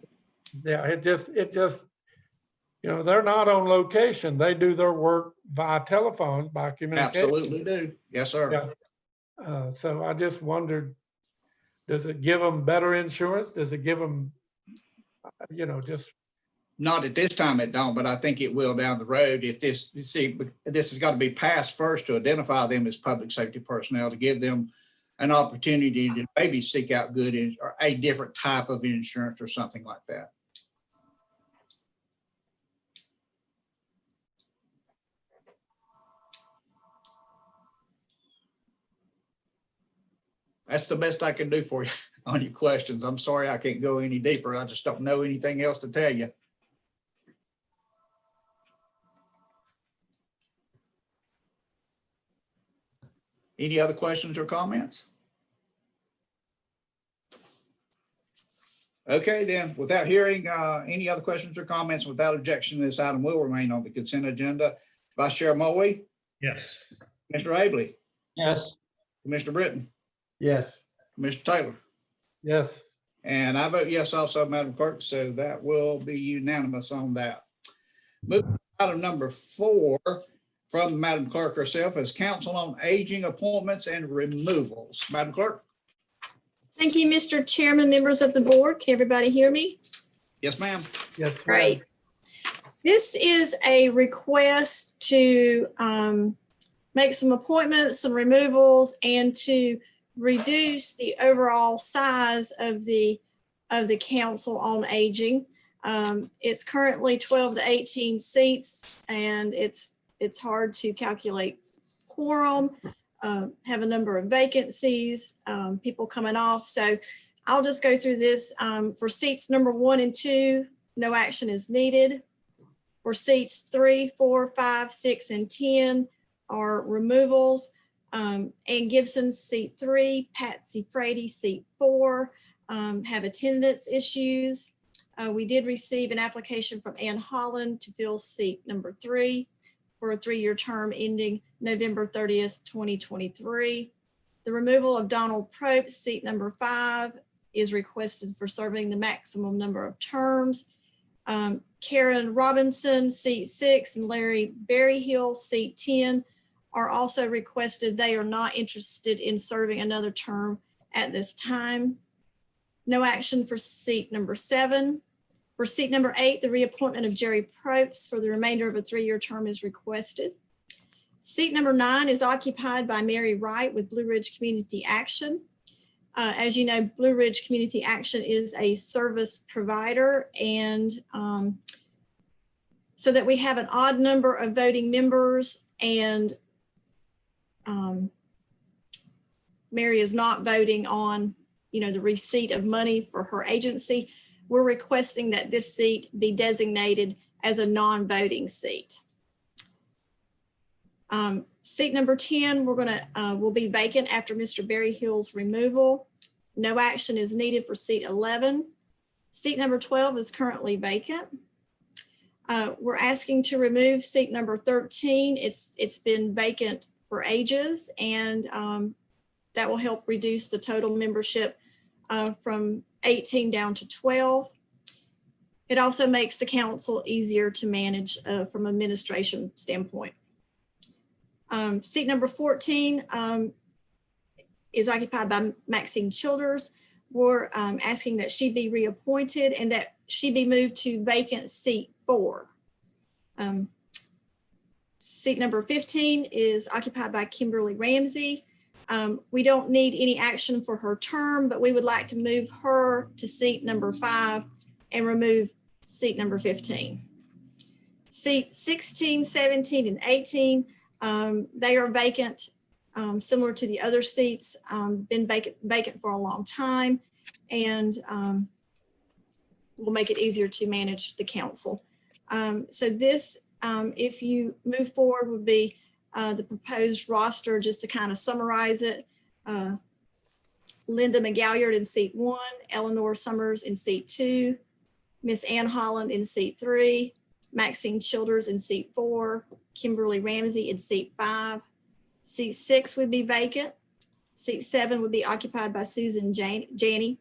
Yeah, it just, they're not on location. They do their work via telephone, by communication. Absolutely do. Yes, sir. Yeah. So I just wondered, does it give them better insurance? Does it give them, just. Not at this time it don't, but I think it will down the road. If this has got to be passed first to identify them as public safety personnel, to give them an opportunity to maybe seek out good or a different type of insurance or something like that. That's the best I can do for you on your questions. I'm sorry I can't go any deeper. I just don't know anything else to tell you. Any other questions or comments? Okay, then, without hearing any other questions or comments, without objection, this item will remain on the consent agenda. Vice Chair Moe? Yes. Mr. Abley? Yes. Commissioner Britton? Yes. Commissioner Taylor? Yes. And I vote yes also, Madam Clerk, so that will be unanimous on that. Moving to item number 4 from Madam Clerk herself is Council on Aging Appointments and Removals. Madam Clerk? Thank you, Mr. Chairman, members of the board. Can everybody hear me? Yes, ma'am. Yes. Ma'am. Great. This is a request to make some appointments, some removals, and to reduce the overall size of the Council on Aging. It's currently 12 to 18 seats, and it's hard to calculate quorum, have a number of vacancies, people coming off. So I'll just go through this. For seats number 1 and 2, no action is needed. For seats 3, 4, 5, 6, and 10 are removals. Ann Gibson, seat 3, Patsy Frady, seat 4, have attendance issues. We did receive an application from Ann Holland to fill seat number 3 for a 3-year term ending November 30th, 2023. The removal of Donald Prope, seat number 5, is requested for serving the maximum number of terms. Karen Robinson, seat 6, and Larry Berryhill, seat 10, are also requested. They are not interested in serving another term at this time. No action for seat number 7. For seat number 8, the reappointment of Jerry Probst for the remainder of a 3-year term is requested. Seat number 9 is occupied by Mary Wright with Blue Ridge Community Action. As you know, Blue Ridge Community Action is a service provider, and so that we have an odd number of voting members, and Mary is not voting on, the receipt of money for her agency. We're requesting that this seat be designated as a non-voting seat. Seat number 10, will be vacant after Mr. Berryhill's removal. No action is needed for seat 11. Seat number 12 is currently vacant. We're asking to remove seat number 13. It's been vacant for ages, and that will help reduce the total membership from 18 down to 12. It also makes the council easier to manage from an administration standpoint. Seat number 14 is occupied by Maxine Childers. We're asking that she be reappointed and that she be moved to vacant seat 4. Seat number 15 is occupied by Kimberly Ramsey. We don't need any action for her term, but we would like to move her to seat number 5 and remove seat number 15. Seat 16, 17, and 18, they are vacant, similar to the other seats, been vacant for a long time, and will make it easier to manage the council. So this, if you move forward, would be the proposed roster, just to kind of summarize it. Linda McGalliard in seat 1, Eleanor Summers in seat 2, Miss Ann Holland in seat 3, Maxine Childers in seat 4, Kimberly Ramsey in seat 5. Seat 6 would be vacant. Seat 7 would be occupied by Susan Janney.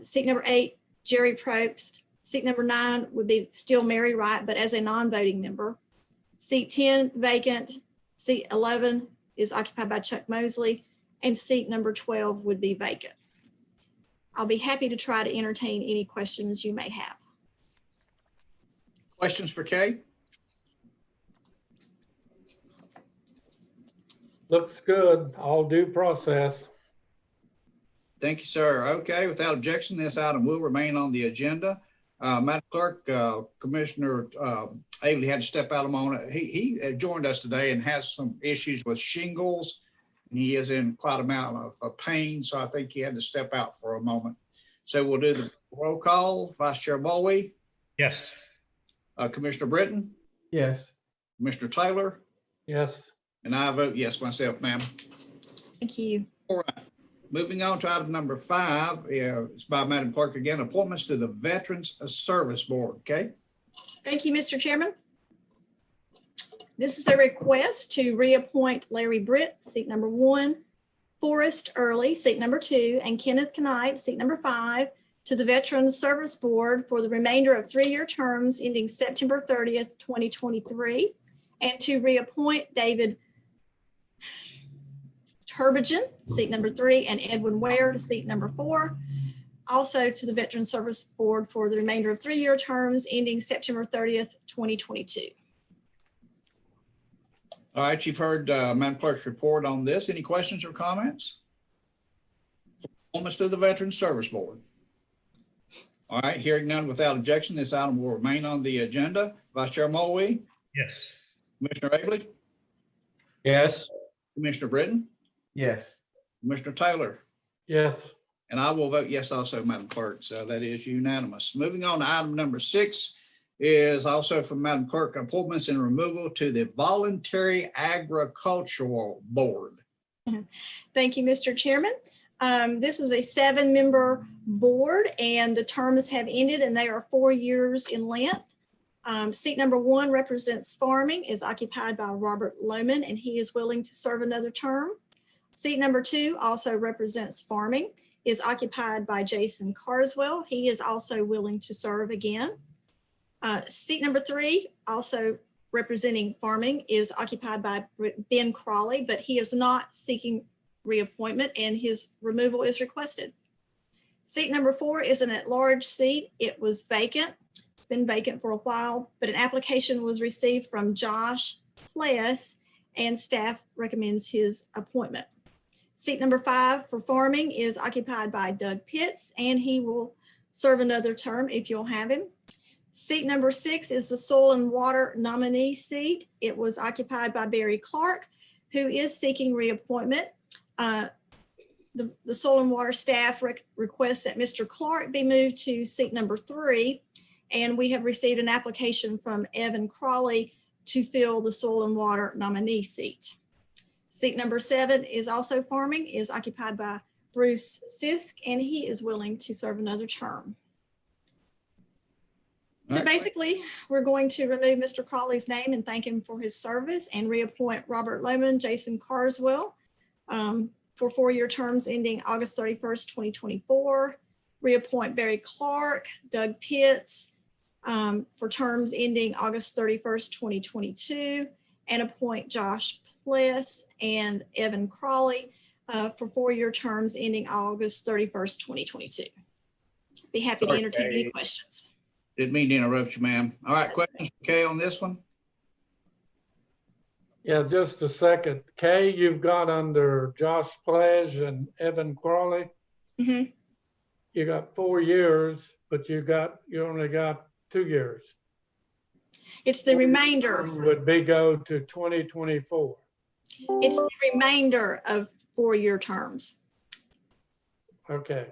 Seat number 8, Jerry Probst. Seat number 9 would be still Mary Wright, but as a non-voting member. Seat 10 vacant. Seat 11 is occupied by Chuck Mosley, and seat number 12 would be vacant. I'll be happy to try to entertain any questions you may have. Questions for Kay? Looks good. All due process. Thank you, sir. Okay, without objection, this item will remain on the agenda. Madam Clerk, Commissioner Avely had to step out a moment. He joined us today and has some issues with shingles. And he is in quite a amount of pain, so I think he had to step out for a moment. So we'll do the roll call. Vice Chair Bowie. Yes. Commissioner Britton. Yes. Commissioner Taylor. Yes. And I vote yes myself, ma'am. Thank you. All right. Moving on to item number 5, it's by Madam Clerk again, appointments to the Veterans Service Board. Okay. Thank you, Mr. Chairman. This is a request to reappoint Larry Britt, seat number 1, Forrest Early, seat number 2, and Kenneth Knight, seat number 5, to the Veterans Service Board for the remainder of 3-year terms ending September 30th, 2023, and to reappoint David Turbigen, seat number 3, and Edwin Ware to seat number 4, also to the Veterans Service Board for the remainder of 3-year terms ending September 30th, 2022. All right, you've heard Madam Clerk's report on this. Any questions or comments? Appointments to the Veterans Service Board. All right, hearing none without objection, this item will remain on the agenda. Vice Chair Mulvey. Yes. Commissioner Avely. Yes. Commissioner Britton. Yes. Commissioner Taylor. Yes. And I will vote yes also, Madam Clerk. So that is unanimous. Moving on to item number 6 is also from Madam Clerk, appointments and removal to the Voluntary Agricultural Board. Thank you, Mr. Chairman. This is a 7-member board and the terms have ended and they are 4 years in length. Seat number 1 represents farming, is occupied by Robert Lohman, and he is willing to serve another term. Seat number 2 also represents farming, is occupied by Jason Carswell. He is also willing to serve again. Seat number 3, also representing farming, is occupied by Ben Crawley, but he is not seeking reappointment and his removal is requested. Seat number 4 is an at-large seat. It was vacant. It's been vacant for a while, but an application was received from Josh Pless and staff recommends his appointment. Seat number 5 for farming is occupied by Doug Pitts and he will serve another term if you'll have him. Seat number 6 is the Soil and Water nominee seat. It was occupied by Barry Clark, who is seeking reappointment. The Soil and Water staff requests that Mr. Clark be moved to seat number 3, and we have received an application from Evan Crawley to fill the Soil and Water nominee seat. Seat number 7 is also farming, is occupied by Bruce Sisk, and he is willing to serve another term. So basically, we're going to remove Mr. Crawley's name and thank him for his service and reappoint Robert Lohman, Jason Carswell for 4-year terms ending August 31st, 2024. Reappoint Barry Clark, Doug Pitts for terms ending August 31st, 2022, and appoint Josh Pless and Evan Crawley for 4-year terms ending August 31st, 2022. Be happy to entertain any questions. Didn't mean to interrupt you, ma'am. All right, questions for Kay on this one? Yeah, just a second. Kay, you've got under Josh Plage and Evan Crawley. Mm-hmm. You got 4 years, but you only got 2 years. It's the remainder. Would be go to 2024. It's the remainder of 4-year terms. Okay.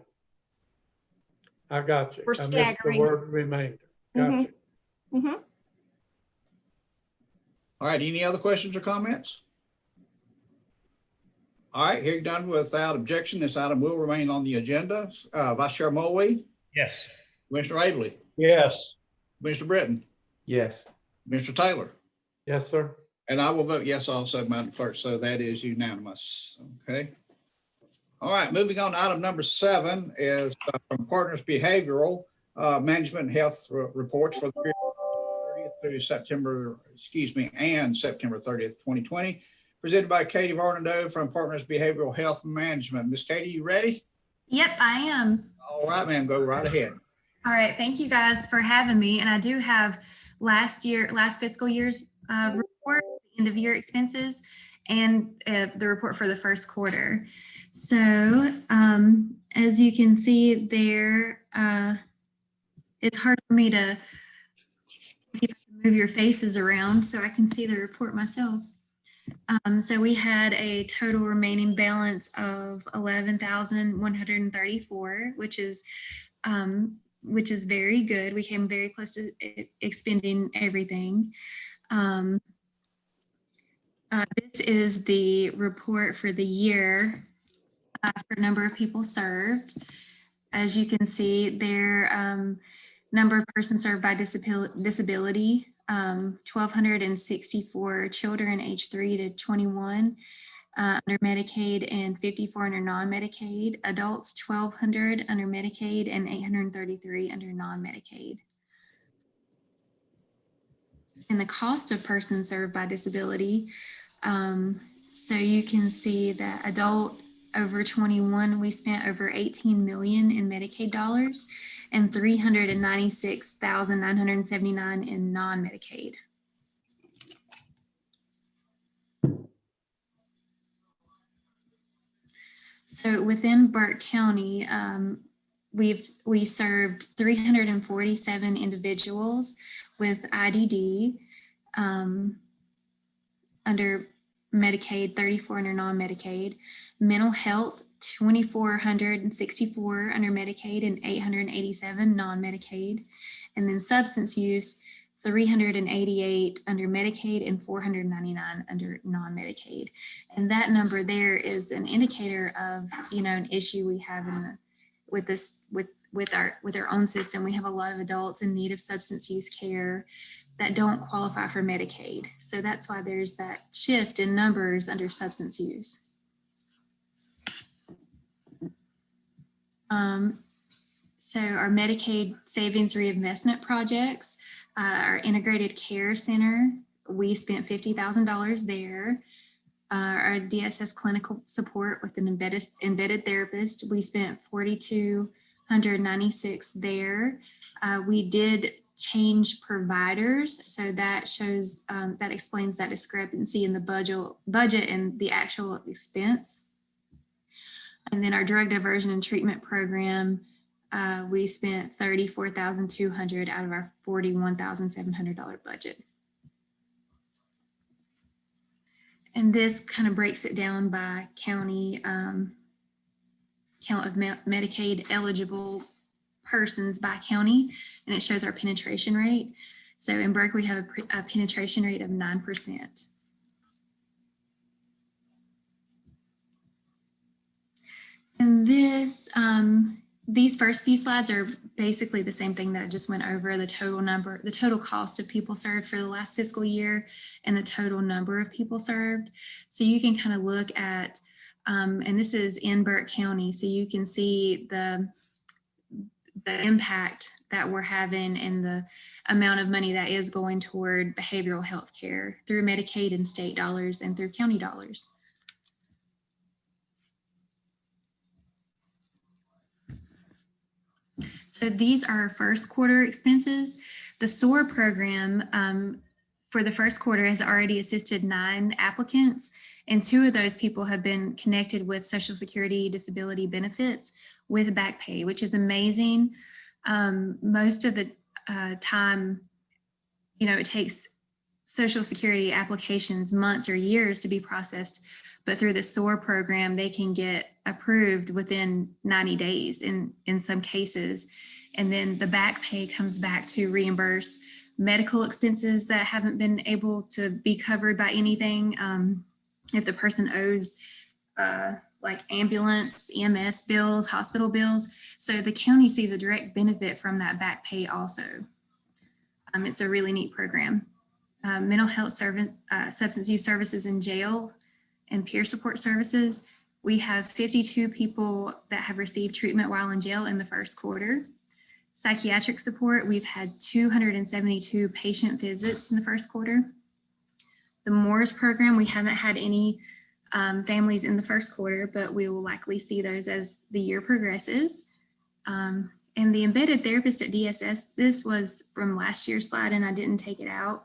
I got you. We're I missed the staggering. word remainder. Got Mhm. you. Mhm. All right, any other questions or comments? All right, hearing done without objection, this item will remain on the agenda. Vice Chair Mulway, Yes. Commissioner Abley, Yes. Commissioner Britton, Yes. Mr. Taylor, Yes, sir. and I will vote yes also, Madam Clerk, so that is unanimous. Okay. All right, moving on to item number 7 is from Partners Behavioral Management and Health Reports for the period 30th through September 30th, 2020, presented by Katie Varnado from Partners Behavioral Health Management. Miss Katie, you ready? Yep, I am. All right, ma'am, go right ahead. All right, thank you guys for having me. And I do have last fiscal year's report, end of year expenses, and the report for the first quarter. So as you can see there, it's hard for me to see if I can move your faces around so I can see the report myself. So we had a total remaining balance of $11,134, which is very good. We came very close to expending everything. This is the report for the year for number of people served. As you can see, their number of persons served by disability, 1,264 children aged 3 to 21 under Medicaid and 54 under non-Medicaid. Adults, 1,200 under Medicaid and 833 under non-Medicaid. And the cost of persons served by disability. So you can see that adult over 21, we spent over 18 million in Medicaid dollars and 396,979 in non-Medicaid. So within Burke County, we served 347 individuals with IDD under Medicaid, 34 under non-Medicaid. Mental health, 2,464 under Medicaid and 887 non-Medicaid. And then substance use, 388 under Medicaid and 499 under non-Medicaid. And that number there is an indicator of, an issue we have with our own system. We have a lot of adults in need of substance use care that don't qualify for Medicaid. So that's why there's that shift in numbers under substance use. So our Medicaid savings reinvestment projects, our integrated care center, we spent $50,000 there. Our DSS clinical support with an embedded therapist, we spent $4,296 there. We did change providers, so that shows that explains that discrepancy in the budget and the actual expense. And then our drug diversion and treatment program, we spent $34,200 out of our $41,700 budget. And this kind of breaks it down by county count of Medicaid eligible persons by county, and it shows our penetration rate. So in Burke, we have a penetration rate of 9%. And these first few slides are basically the same thing that I just went over, the total cost of people served for the last fiscal year and the total number of people served. So you can kind of look at, and this is in Burke County, so you can see the impact that we're having and the amount of money that is going toward behavioral health care through Medicaid and state dollars and through county dollars. So these are our first quarter expenses. The SOAR program for the first quarter has already assisted 9 applicants, and 2 of those people have been connected with Social Security disability benefits with back pay, which is amazing. Most of the time, it takes Social Security applications months or years to be processed, but through the SOAR program, they can get approved within 90 days in some cases. And then the back pay comes back to reimburse medical expenses that haven't been able to be covered by anything. If the person owes like ambulance, EMS bills, hospital bills. So the county sees a direct benefit from that back pay also. It's a really neat program. Mental health substance use services in jail and peer support services. We have 52 people that have received treatment while in jail in the first quarter. Psychiatric support, we've had 272 patient visits in the first quarter. The Moores program, we haven't had any families in the first quarter, but we will likely see those as the year progresses. And the embedded therapist at DSS, this was from last year's slide and I didn't take it out.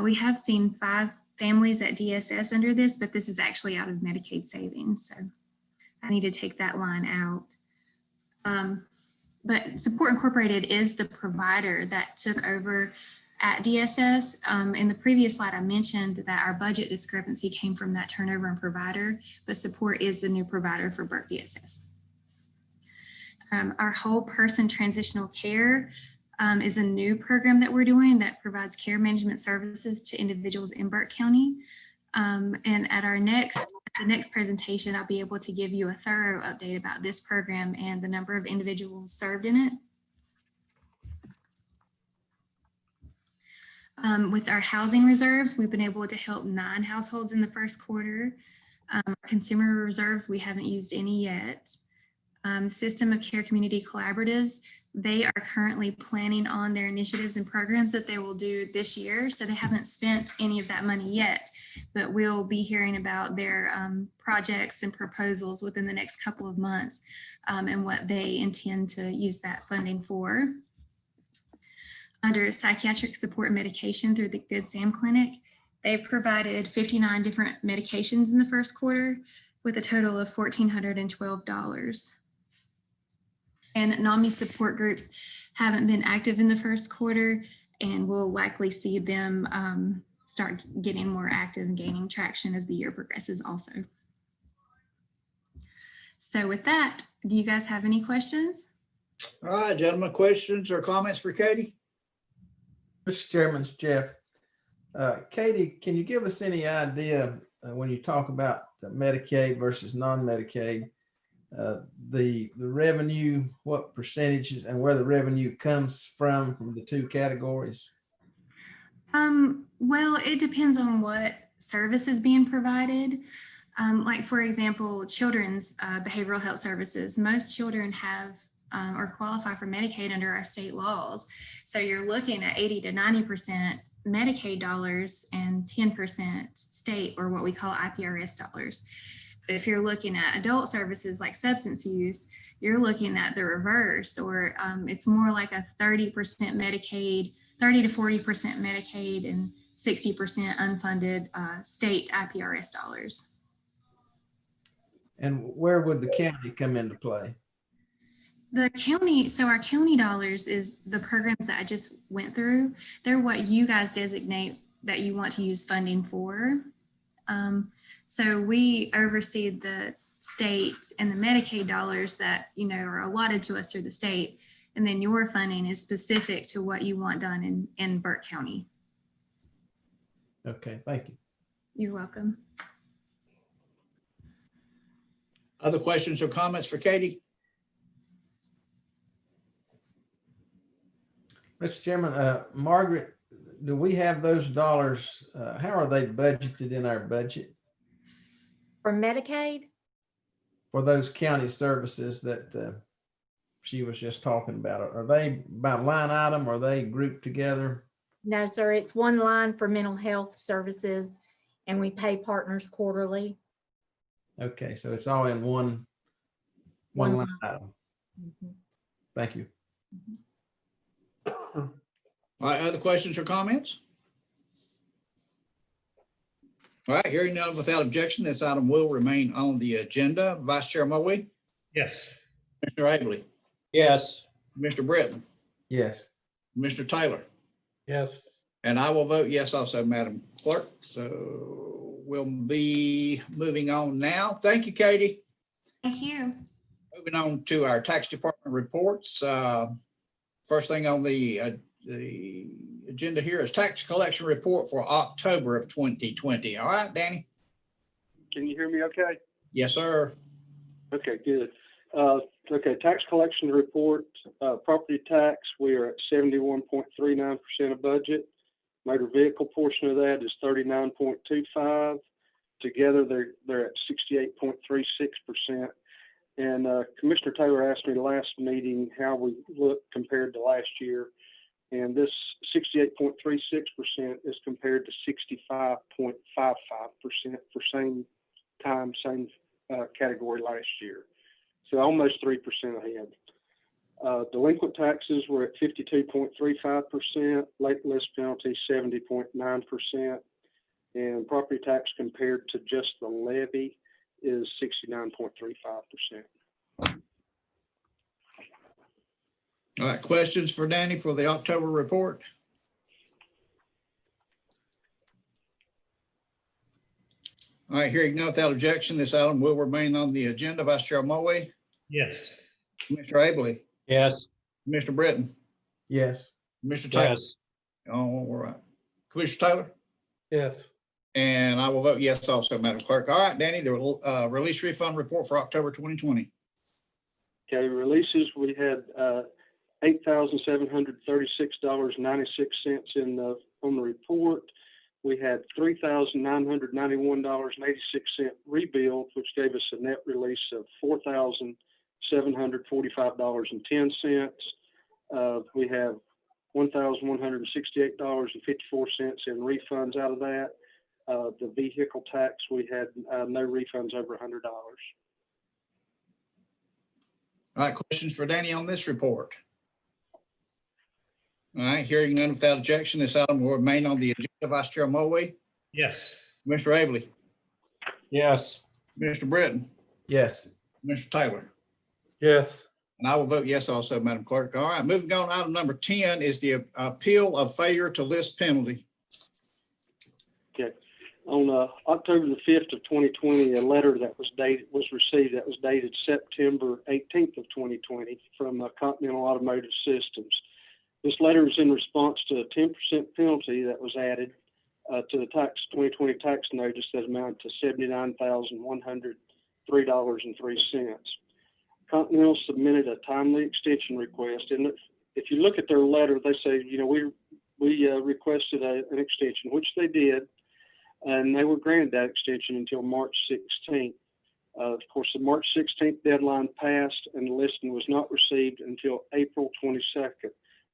We have seen 5 families at DSS under this, but this is actually out of Medicaid savings. So I need to take that line out. But Support Incorporated is the provider that took over at DSS. In the previous slide, I mentioned that our budget discrepancy came from that turnover in provider, but Support is the new provider for Burke DSS. Our whole person transitional care is a new program that we're doing that provides care management services to individuals in Burke County. And at the next presentation, I'll be able to give you a thorough update about this program and the number of individuals served in it. With our housing reserves, we've been able to help 9 households in the first quarter. Consumer reserves, we haven't used any yet. System of Care Community Collaboratives, they are currently planning on their initiatives and programs that they will do this year. So they haven't spent any of that money yet, but we'll be hearing about their projects and proposals within the next couple of months and what they intend to use that funding for. Under psychiatric support and medication through the Good Sam Clinic, they've provided 59 different medications in the first quarter with a total of $1,412. And NAMI support groups haven't been active in the first quarter, and we'll likely see them start getting more active and gaining traction as the year progresses also. So with that, do you guys have any questions? All right, gentlemen, questions or comments for Katie? Mr. Chairman, it's Jeff. Katie, can you give us any idea when you talk about Medicaid versus non-Medicaid, the revenue, what percentages and where the revenue comes from the 2 categories? Well, it depends on what service is being provided. Like for example, children's behavioral health services, most children have or qualify for Medicaid under our state laws. So you're looking at 80 to 90% Medicaid dollars and 10% state or what we call IPRS dollars. But if you're looking at adult services like substance use, you're looking at the reverse, or it's more like a 30% Medicaid, 30 to 40% Medicaid and 60% unfunded state IPRS dollars. And where would the county come into play? The county, so our county dollars is the programs that I just went through. They're what you guys designate that you want to use funding for. So we oversee the state and the Medicaid dollars that, are allotted to us through the state. And then your funding is specific to what you want done in Burke County. Okay, thank you. You're welcome. Other questions or comments for Katie? Mr. Chairman, Margaret, do we have those dollars? How are they budgeted in our budget? For Medicaid? For those county services that she was just talking about? Are they by line item? Or are they grouped together? No, sir. It's one line for mental health services, and we pay partners quarterly. Okay, so it's all in one line item. Mm-hmm. Thank you. All right, other questions or comments? All right, hearing none without objection, this item will remain on the agenda. Vice Chair Mulwee? Yes. Mr. Abley? Yes. Mr. Britton? Yes. Mr. Taylor? Yes. And I will vote yes also, Madam Clerk. So we'll be moving on now. Thank you, Katie. Thank you. Moving on to our tax department reports. First thing on the agenda here is tax collection report for October of 2020. All right, Danny? Can you hear me okay? Yes, sir. Okay, good. Okay, tax collection report, property tax, we are at 71.39% of budget. Motor vehicle portion of that is 39.25. Together, they're at 68.36%. And Commissioner Taylor asked me last meeting how we look compared to last year. And this 68.36% is compared to 65.55% for same time, same category last year. So almost 3% ahead. Delinquent taxes were at 52.35%, late list penalty 70.9%, and property tax compared to just the levy is 69.35%. All right, questions for Danny for the October report? All right, hearing none without objection, this item will remain on the agenda. Vice Chair Moe? Yes. Commissioner Abley? Yes. Commissioner Britton? Yes. Commissioner Taylor? Yes. All right. Commissioner Taylor? Yes. And I will vote yes also, Madam Clerk. All right, Danny, the release refund report for October 2020. Okay, releases, we had $8,736.96 on the report. We had $3,991.86 rebuild, which gave us a net release of $4,745.10. We have $1,168.54 in refunds out of that. The vehicle tax, we had no refunds over $100. All right, questions for Danny on this report? All right, hearing none without objection, this item will remain on the agenda. Vice Chair Moe? Yes. Commissioner Abley? Yes. Commissioner Britton? Yes. Commissioner Taylor? Yes. And I will vote yes also, Madam Clerk. All right, moving on, item number 10 is the appeal of failure to list penalty. Okay. On October the 5th of 2020, a letter that was received that was dated September 18th of 2020 from Continental Automotive Systems. This letter is in response to a 10% penalty that was added to the 2020 tax notice that amounted to $79,103.03. Continental submitted a timely extension request, and if you look at their letter, they say, you know, we requested an extension, which they did, and they were granted that extension until March 16th. Of course, the March 16th deadline passed, and the listing was not received until April 22nd.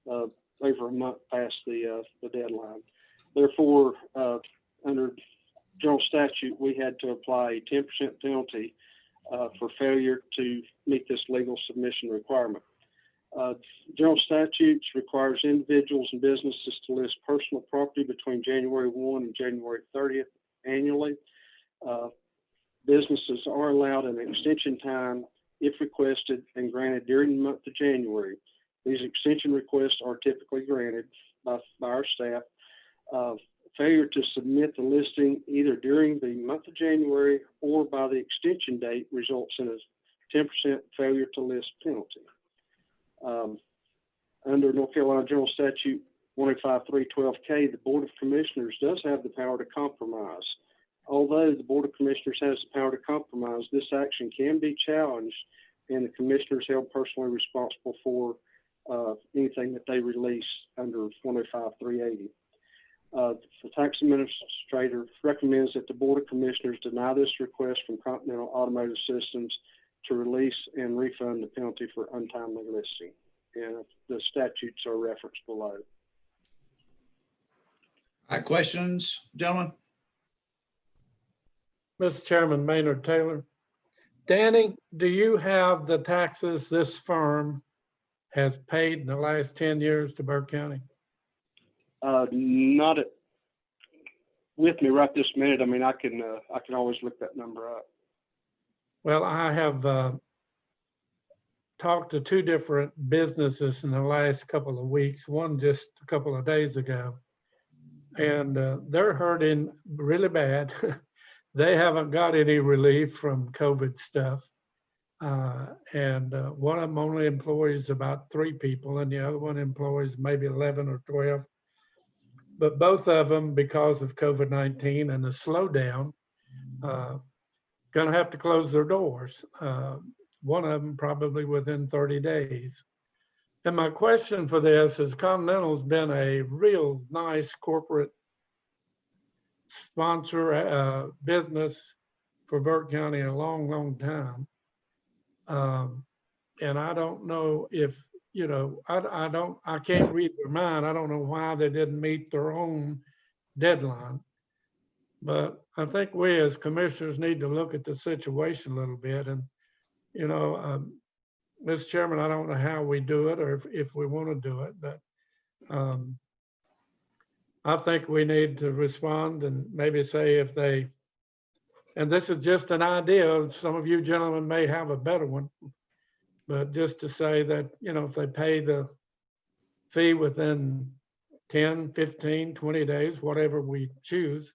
Over a month past the deadline. Therefore, under general statute, we had to apply a 10% penalty for failure to meet this legal submission requirement. General statutes requires individuals and businesses to list personal property between January 1 and January 30th annually. Businesses are allowed an extension time if requested and granted during the month of January. These extension requests are typically granted by our staff. Failure to submit the listing either during the month of January or by the extension date results in a 10% failure to list penalty. Under North Carolina General Statute 105.312K, the Board of Commissioners does have the power to compromise. Although the Board of Commissioners has the power to compromise, this action can be challenged and the commissioners held personally responsible for anything that they release under 105.380. The tax administrator recommends that the Board of Commissioners deny this request from Continental Automotive Systems to release and refund the penalty for untimely listing. And the statutes are referenced below. All right, questions, gentlemen? Mr. Chairman, Maynard Taylor. Danny, do you have the taxes this firm has paid in the last 10 years to Burke County? Not with me right this minute. I mean, I can always look that number up. Well, I have talked to two different businesses in the last couple of weeks, one just a couple of days ago. and they're hurting really bad. They haven't got any relief from COVID stuff. And one of them only employs about 3 people, and the other one employs maybe 11 or 12. But both of them, because of COVID-19 and the slowdown, going to have to close their doors. One of them probably within 30 days. And my question for this is, Continental's been a real nice corporate sponsor business for Burke County a long, long time. And I don't know if, you know, I can't read their mind. I don't know why they didn't meet their own deadline. But I think we as commissioners need to look at the situation a little bit. And, you know, Mr. Chairman, I don't know how we do it or if we want to do it, but I think we need to respond and maybe say if they, and this is just an idea, some of you gentlemen may have a better one, but just to say that, you know, if they pay the fee within 10, 15, 20 days, whatever we choose,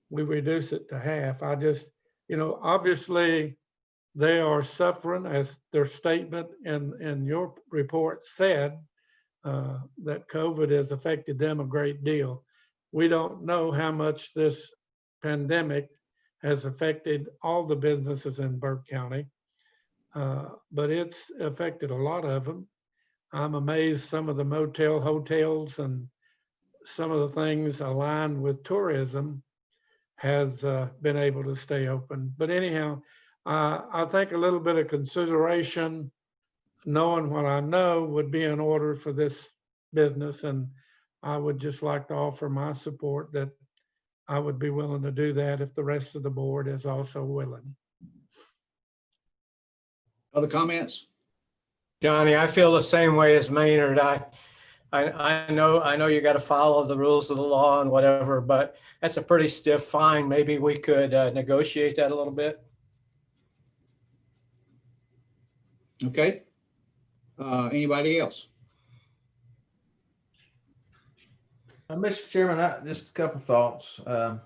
we reduce it to half. I just, you know, obviously they are suffering, as their statement and your report said, that COVID has affected them a great deal. We don't know how much this pandemic has affected all the businesses in Burke County, but it's affected a lot of them. I'm amazed some of the motel, hotels, and some of the things aligned with tourism has been able to stay open. But anyhow, I think a little bit of consideration, knowing what I know, would be in order for this business. And I would just like to offer my support that I would be willing to do that if the rest of the board is also willing. Other comments? Johnny, I feel the same way as Maynard. I know you got to follow the rules of the law and whatever, but that's a pretty stiff fine. Maybe we could negotiate that a little bit. Okay. Anybody else? Mr. Chairman, just a couple thoughts. I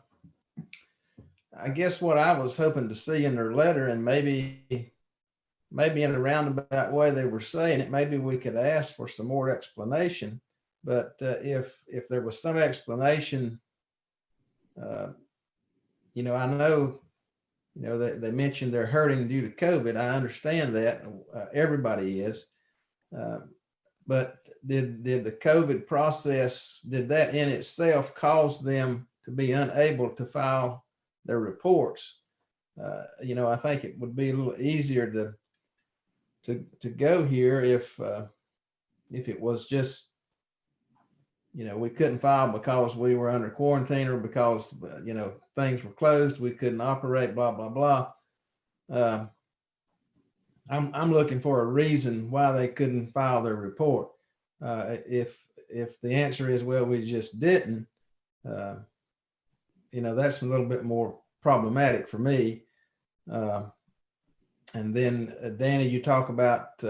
guess what I was hoping to see in their letter, and maybe in a roundabout way they were saying it, maybe we could ask for some more explanation. But if there was some explanation, you know, I know, you know, they mentioned they're hurting due to COVID. I understand that everybody is. But did the COVID process, did that in itself cause them to be unable to file their reports? You know, I think it would be a little easier to go here if it was just, you know, we couldn't file because we were under quarantine or because, you know, things were closed, we couldn't operate, blah, blah, blah. I'm looking for a reason why they couldn't file their report. If the answer is, well, we just didn't, you know, that's a little bit more problematic for me. And then Danny, you talk about,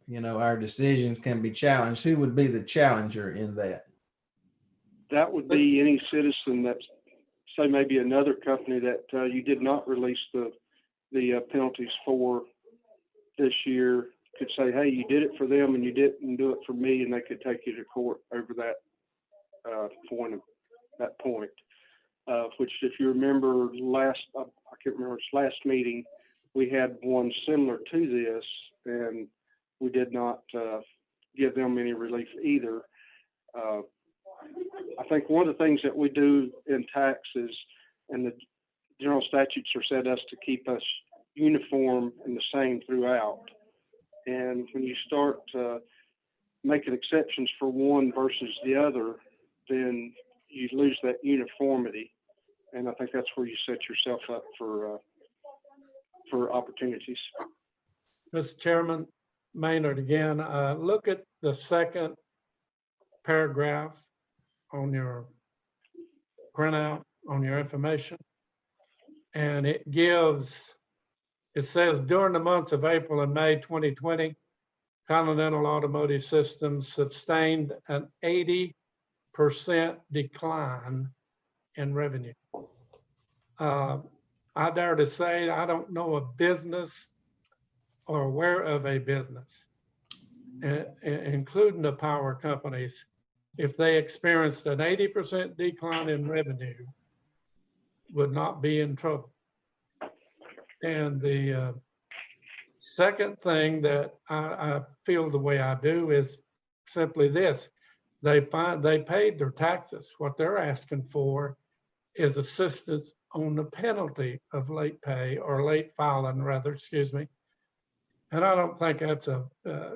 you know, our decisions can be challenged. Who would be the challenger in that? That would be any citizen that's, say, maybe another company that you did not release the penalties for this year, could say, hey, you did it for them and you didn't do it for me, and they could take you to court over that point. Which, if you remember I can't remember, last meeting, we had one similar to this, and we did not give them any relief either. I think one of the things that we do in taxes, and the general statutes are set us to keep us uniform and the same throughout. And when you start making exceptions for one versus the other, then you lose that uniformity. And I think that's where you set yourself up for opportunities. Mr. Chairman, Maynard again, look at the second paragraph on your printout, on your information. And it says during the months of April and May 2020, Continental Automotive Systems sustained an 80% decline in revenue. I dare to say I don't know a business or aware of a business, including the power companies, if they experienced an 80% decline in revenue, would not be in trouble. And the second thing that I feel the way I do is simply this: they paid their taxes. What they're asking for is assistance on the penalty of late pay, or late filing rather, excuse me. And I don't think that's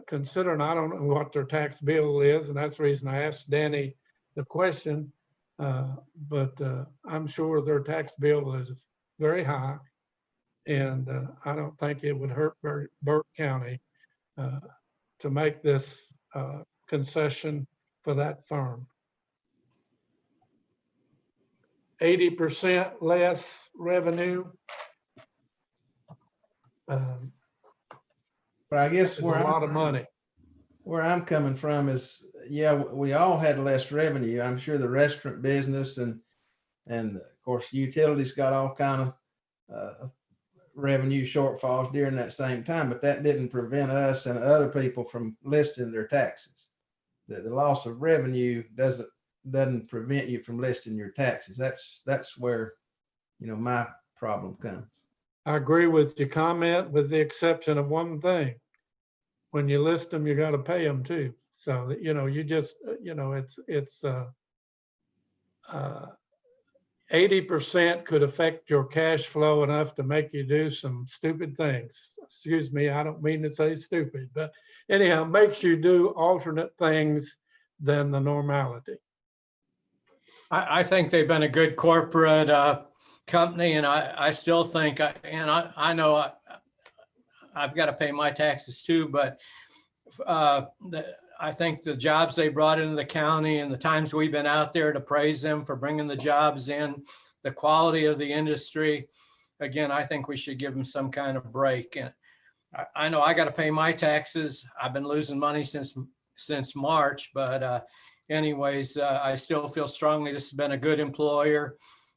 considering I don't know what their tax bill is, and that's the reason I asked Danny the question. But I'm sure their tax bill is very high, and I don't think it would hurt Burke County to make this concession for that firm. 80% less revenue. But I guess a lot of money. Where I'm coming from is, yeah, we all had less revenue. I'm sure the restaurant business and of course utilities got all kind of revenue shortfalls during that same time, but that didn't prevent us and other people from listing their taxes. The loss of revenue doesn't prevent you from listing your taxes. That's where, my problem comes. I agree with your comment, with the exception of one thing. When you list them, you got to pay them too. So, you just, it's 80% could affect your cash flow enough to make you do some stupid things. Excuse me, I don't mean to say stupid, but anyhow, makes you do alternate things than the normality. I think they've been a good corporate company, and I still think, I know I've got to pay my taxes too, but I think the jobs they brought into the county and the times we've been out there to praise them for bringing the jobs in, the quality of the industry, again, I think we should give them some kind of break. And I know I got to pay my taxes. I've been losing money since March, but anyways, I still feel strongly this has been a good employer.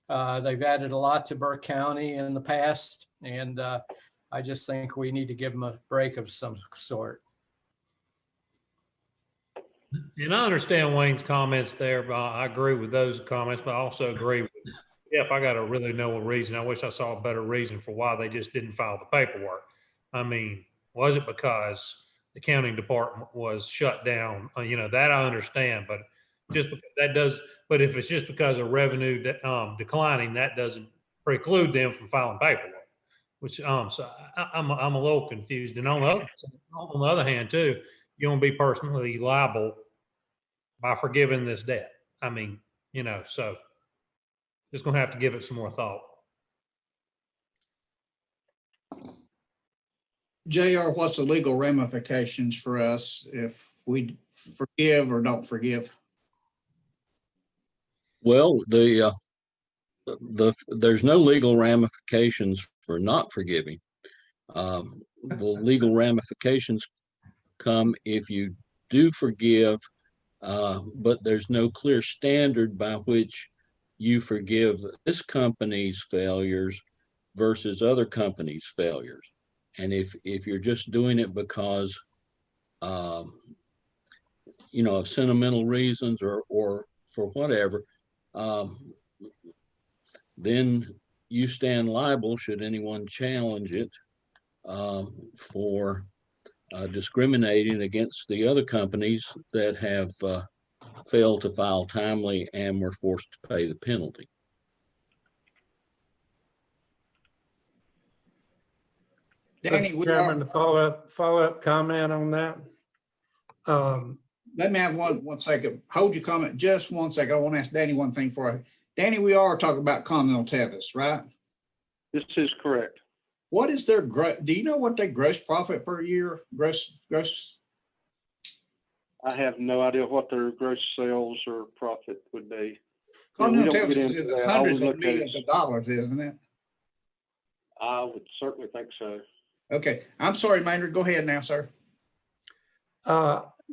They've added a lot to Burke County in the past, and I just think we need to give them a break of some sort. And I understand Wayne's comments there, but I agree with those comments, but I also agree with Jeff. I got to really know a reason. I wish I saw a better reason for why they just didn't file the paperwork. I mean, was it because the accounting department was shut down? That I understand, but just because that does, but if it's just because of revenue declining, that doesn't preclude them from filing paperwork, which, so I'm a little confused. And on the other hand too, you won't be personally liable by forgiving this debt. I mean, so just gonna have to give it some more thought. JR, what's the legal ramifications for us if we forgive or don't forgive? Well, there's no legal ramifications for not forgiving. The legal ramifications come if you do forgive, but there's no clear standard by which you forgive this company's failures versus other companies' failures. And if you're just doing it because, of sentimental reasons or for whatever, then you stand liable should anyone challenge it for discriminating against the other companies that have failed to file timely and were forced to pay the penalty. Danny, Mr. Chairman, to follow-up comment on that. Let me have one second. Hold your comment just 1 second. I want to ask Danny one thing for you. Danny, we are talking about Continental Tevis, right? This is correct. What is their do you know what their gross profit per year? Gross? I have no idea what their gross sales or profit would be. Continental Tevis is in the hundreds of millions of dollars, isn't it? I would certainly think so. Okay. I'm sorry, Maynard. Go ahead now, sir.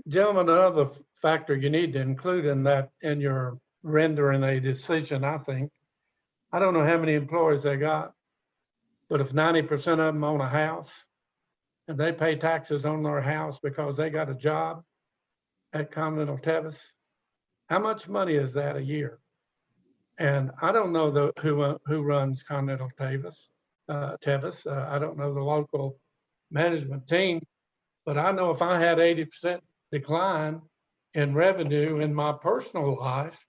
Gentlemen, another factor you need to include in that in your rendering a decision, I think. I don't know how many employees they got, but if 90% of them own a house and they pay taxes on their house because they got a job at Continental Tevis, how much money is that a year? And I don't know who runs Continental Tevis. I don't know the local management team, but I know if I had 80% decline in revenue in my personal life,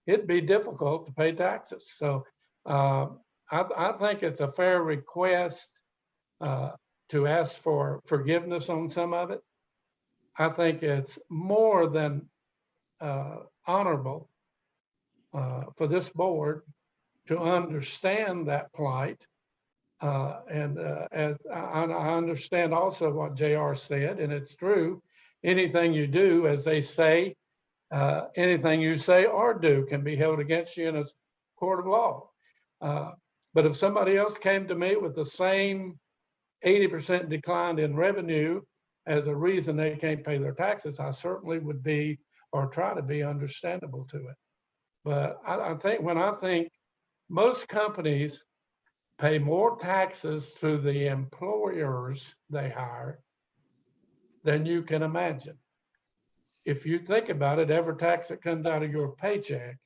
it'd be difficult to pay taxes. So I think it's a fair request to ask for forgiveness on some of it. I think it's more than honorable for this board to understand that plight. As I understand also what JR said, and it's true, anything you do, as they say, anything you say or do can be held against you in a court of law. But if somebody else came to me with the same 80% decline in revenue as a reason they can't pay their taxes, I certainly would be, or try to be, understandable to it. But I think most companies pay more taxes to the employers they hire than you can imagine. If you think about it, every tax that comes out of your paycheck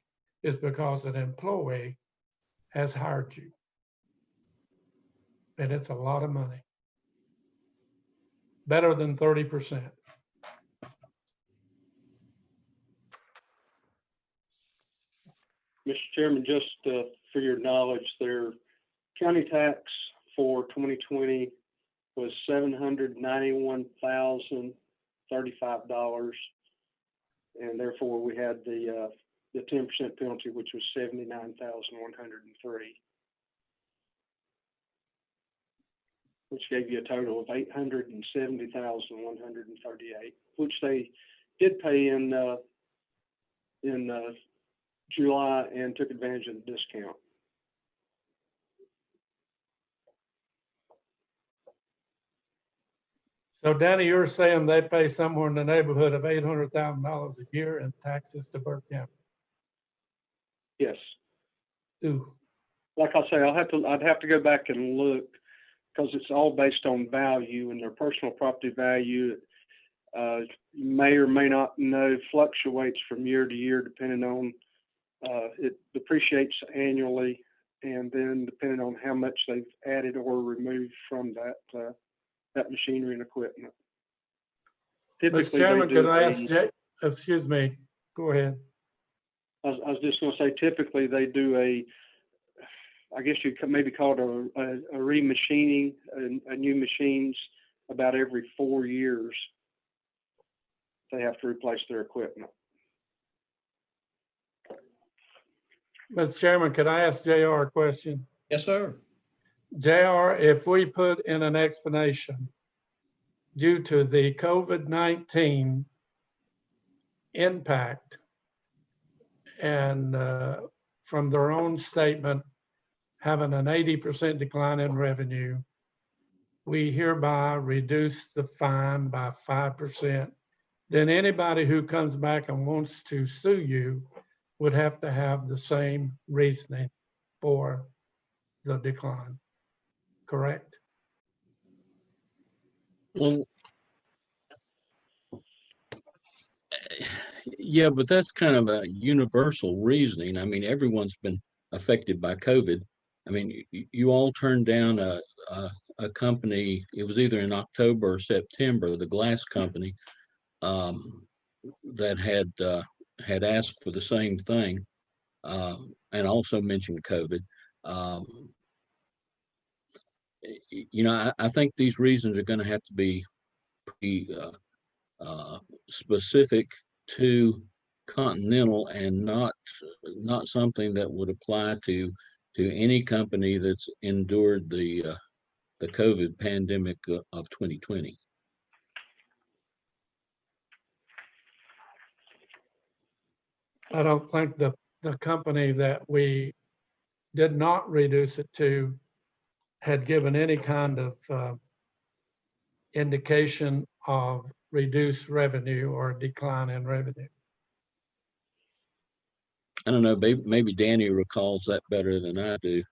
is because an employee has hired you. And it's a lot of money. Better than 30%. Mr. Chairman, just for your knowledge, their county tax for 2020 was $791,035, and therefore we had the 10% penalty, which was $79,103, which gave you a total of $870,138, which they did pay in July and took advantage of the discount. So Danny, you're saying they pay somewhere in the neighborhood of $800,000 a year in taxes to Burke County? Yes. Ooh. Like I say, I'd have to go back and look, because it's all based on value, and their personal property value, you may or may not know, fluctuates from year to year depending on, it depreciates annually, and then depending on how much they've added or removed from that machinery and equipment. Mr. Chairman, could I ask excuse me, go ahead. I was just going to say, typically they do I guess you could maybe call it a remachining, a new machines about every 4 years. They have to replace their equipment. Mr. Chairman, could I ask JR a question? Yes, sir. JR, if we put in an explanation due to the COVID-19 impact and from their own statement, having an 80% decline in revenue, we hereby reduce the fine by 5%. Then anybody who comes back and wants to sue you would have to have the same reasoning for the decline, correct? Well, yeah, but that's kind of a universal reasoning. I mean, everyone's been affected by COVID. I mean, you all turned down a company, it was either in October or September, the glass company, that had asked for the same thing, and also mentioned COVID. You know, I think these reasons are going to have to be pretty specific to Continental, and not something that would apply to any company that's endured the COVID pandemic of 2020. I don't think the company that we did not reduce it to had given any kind of indication of reduced revenue or decline in revenue? I don't know, maybe Danny recalls that better than I do.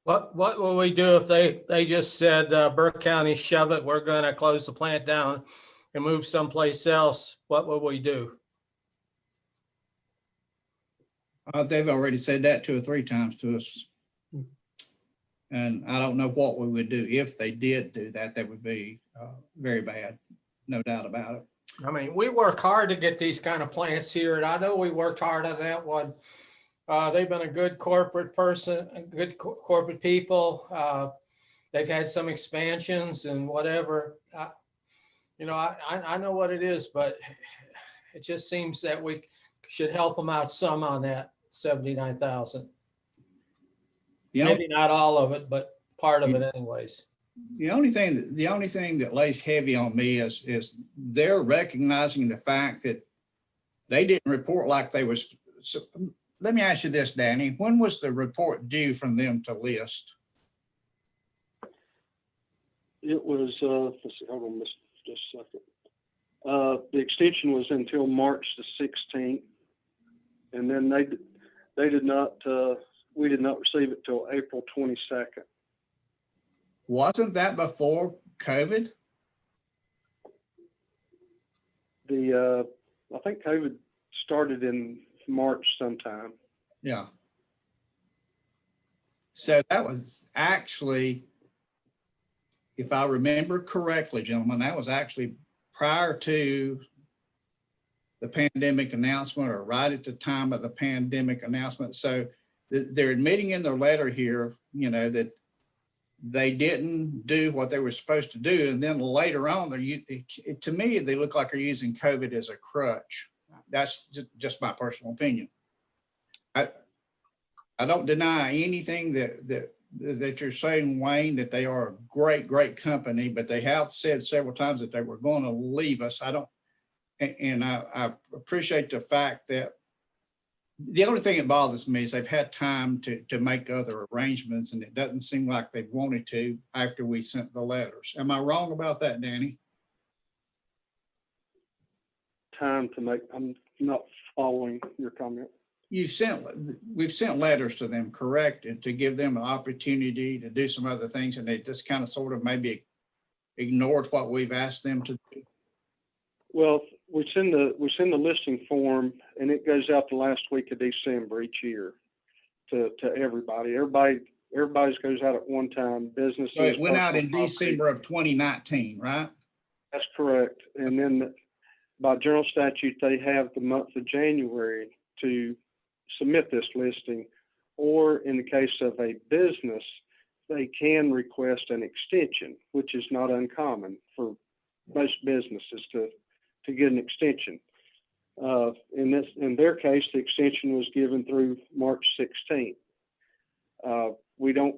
What will we do if they just said, Burke County, shove it, we're gonna close the plant down and move someplace else? What will we do? They've already said that 2 or 3 times to us. And I don't know what we would do if they did do that. That would be very bad, no doubt about it. I mean, we work hard to get these kind of plants here, and I know we worked hard on that one. They've been a good corporate person, good corporate people. They've had some expansions and whatever. You know, I know what it is, but it just seems that we should help them out some on that 79,000. Maybe not all of it, but part of it anyways. The only thing that lays heavy on me is they're recognizing the fact that they didn't report like they was. So let me ask you this, Danny, when was the report due from them to list? It was, let's see, hold on just a second. The extension was until March the 16th. And then they did not, we did not receive it till April 22nd. Wasn't that before COVID? I think COVID started in March sometime. Yeah. So that was actually, if I remember correctly, gentlemen, that was actually prior to the pandemic announcement or right at the time of the pandemic announcement. So they're admitting in their letter here, you know, that they didn't do what they were supposed to do. And then later on, to me, they look like they're using COVID as a crutch. That's just my personal opinion. I don't deny anything that you're saying, Wayne, that they are a great company, but they have said several times that they were going to leave us. I appreciate the fact that the only thing that bothers me is they've had time to make other arrangements, and it doesn't seem like they wanted to after we sent the letters. Am I wrong about that, Danny? Time to make, I'm not following your comment. We've sent letters to them, correct, and to give them an opportunity to do some other things, and they just kind of sort of maybe ignored what we've asked them to do. Well, we send the listing form, and it goes out the last week of December each year to everybody. Everybody's goes out at one time. Businesses. So it went out in December of 2019, right? That's correct. And then by general statute, they have the month of January to submit this listing, or in the case of a business, they can request an extension, which is not uncommon for most businesses to get an extension. In their case, the extension was given through March 16th. We don't,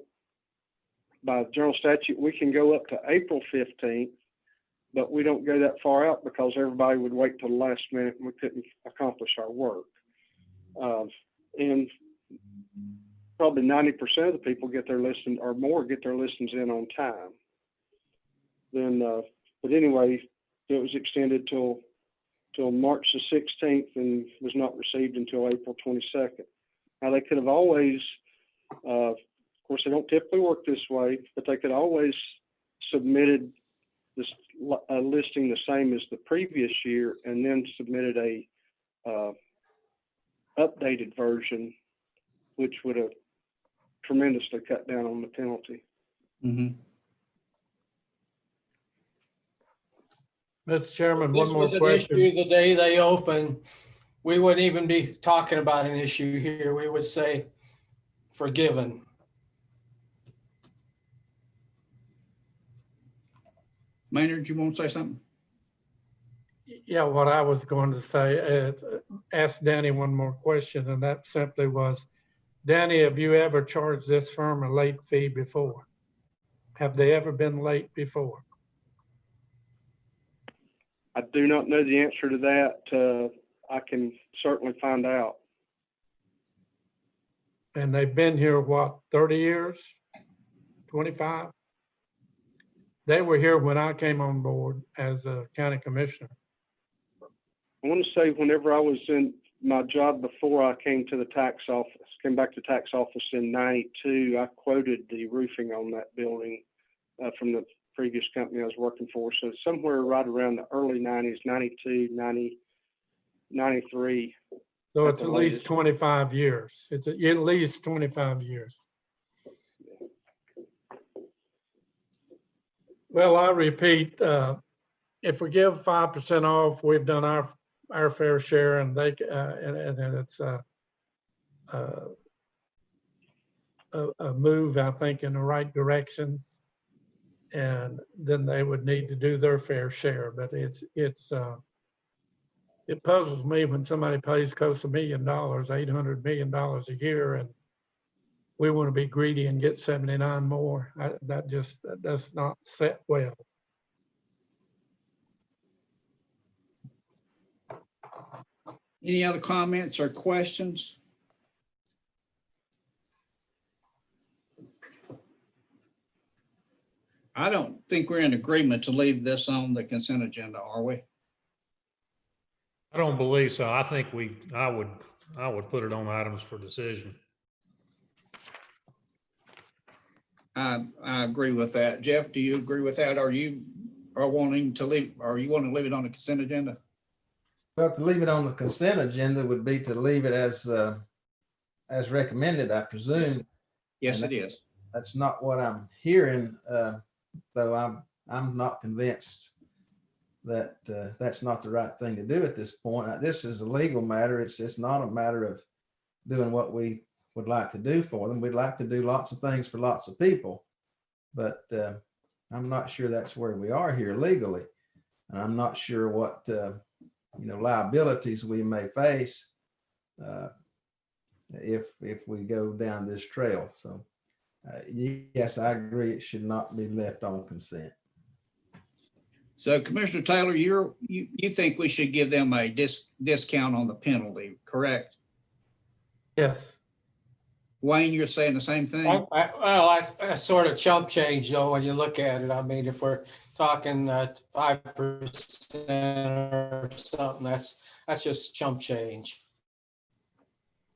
by general statute, we can go up to April 15th, but we don't go that far out because everybody would wait till the last minute and we couldn't accomplish our work. And probably 90% of the people get their listing or more get their listings in on time. Then, but anyway, it was extended till March the 16th and was not received until April 22nd. Now they could have always, of course, they don't typically work this way, but they could always submitted this listing the same as the previous year and then submitted a updated version, which would have tremendously cut down on the penalty. Mm-hmm. Mr. Chairman, This one more was an question. issue the day they opened. We wouldn't even be talking about an issue here. We would say forgiven. Maynard, you want to say something? Yeah, what I was going to say is ask Danny one more question, and that simply was, Danny, have you ever charged this firm a late fee before? Have they ever been late before? I do not know the answer to that. I can certainly find out. And they've been here, what, 30 years? 25? They were here when I came on board as a county commissioner. I want to say whenever I was in my job before I came to the tax office, came back to tax office in '92, I quoted the roofing on that building from the previous company I was working for. So somewhere right around the early 90s, 92, 90, 93. So it's at least 25 years. It's at least 25 years. Well, I repeat, if we give 5% off, we've done our fair share, and they and it's a move, I think, in the right direction. And then they would need to do their fair share. But it puzzles me when somebody pays close to $1 million, $800 million a year, and we want to be greedy and get 79 more. That does not set well. Any other comments or questions? I don't think we're in agreement to leave this on the consent agenda, are we? I don't believe so. I think I would put it on items for decision. I agree with that. Jeff, do you agree with that? Are you wanting to leave it on the consent agenda? Well, to leave it on the consent agenda would be to leave it as recommended, I presume. Yes, it is. That's not what I'm hearing, though I'm not convinced that that's not the right thing to do at this point. This is a legal matter. It's not a matter of doing what we would like to do for them. We'd like to do lots of things for lots of people, but I'm not sure that's where we are here legally. And I'm not sure what liabilities we may face if we go down this trail. So yes, I agree. It should not be left on consent. So Commissioner Taylor, you think we should give them a discount on the penalty, correct? Yes. Wayne, you're saying the same thing? I sort of chump change though when you look at it. I mean, if we're talking 5% or something, that's just chump change.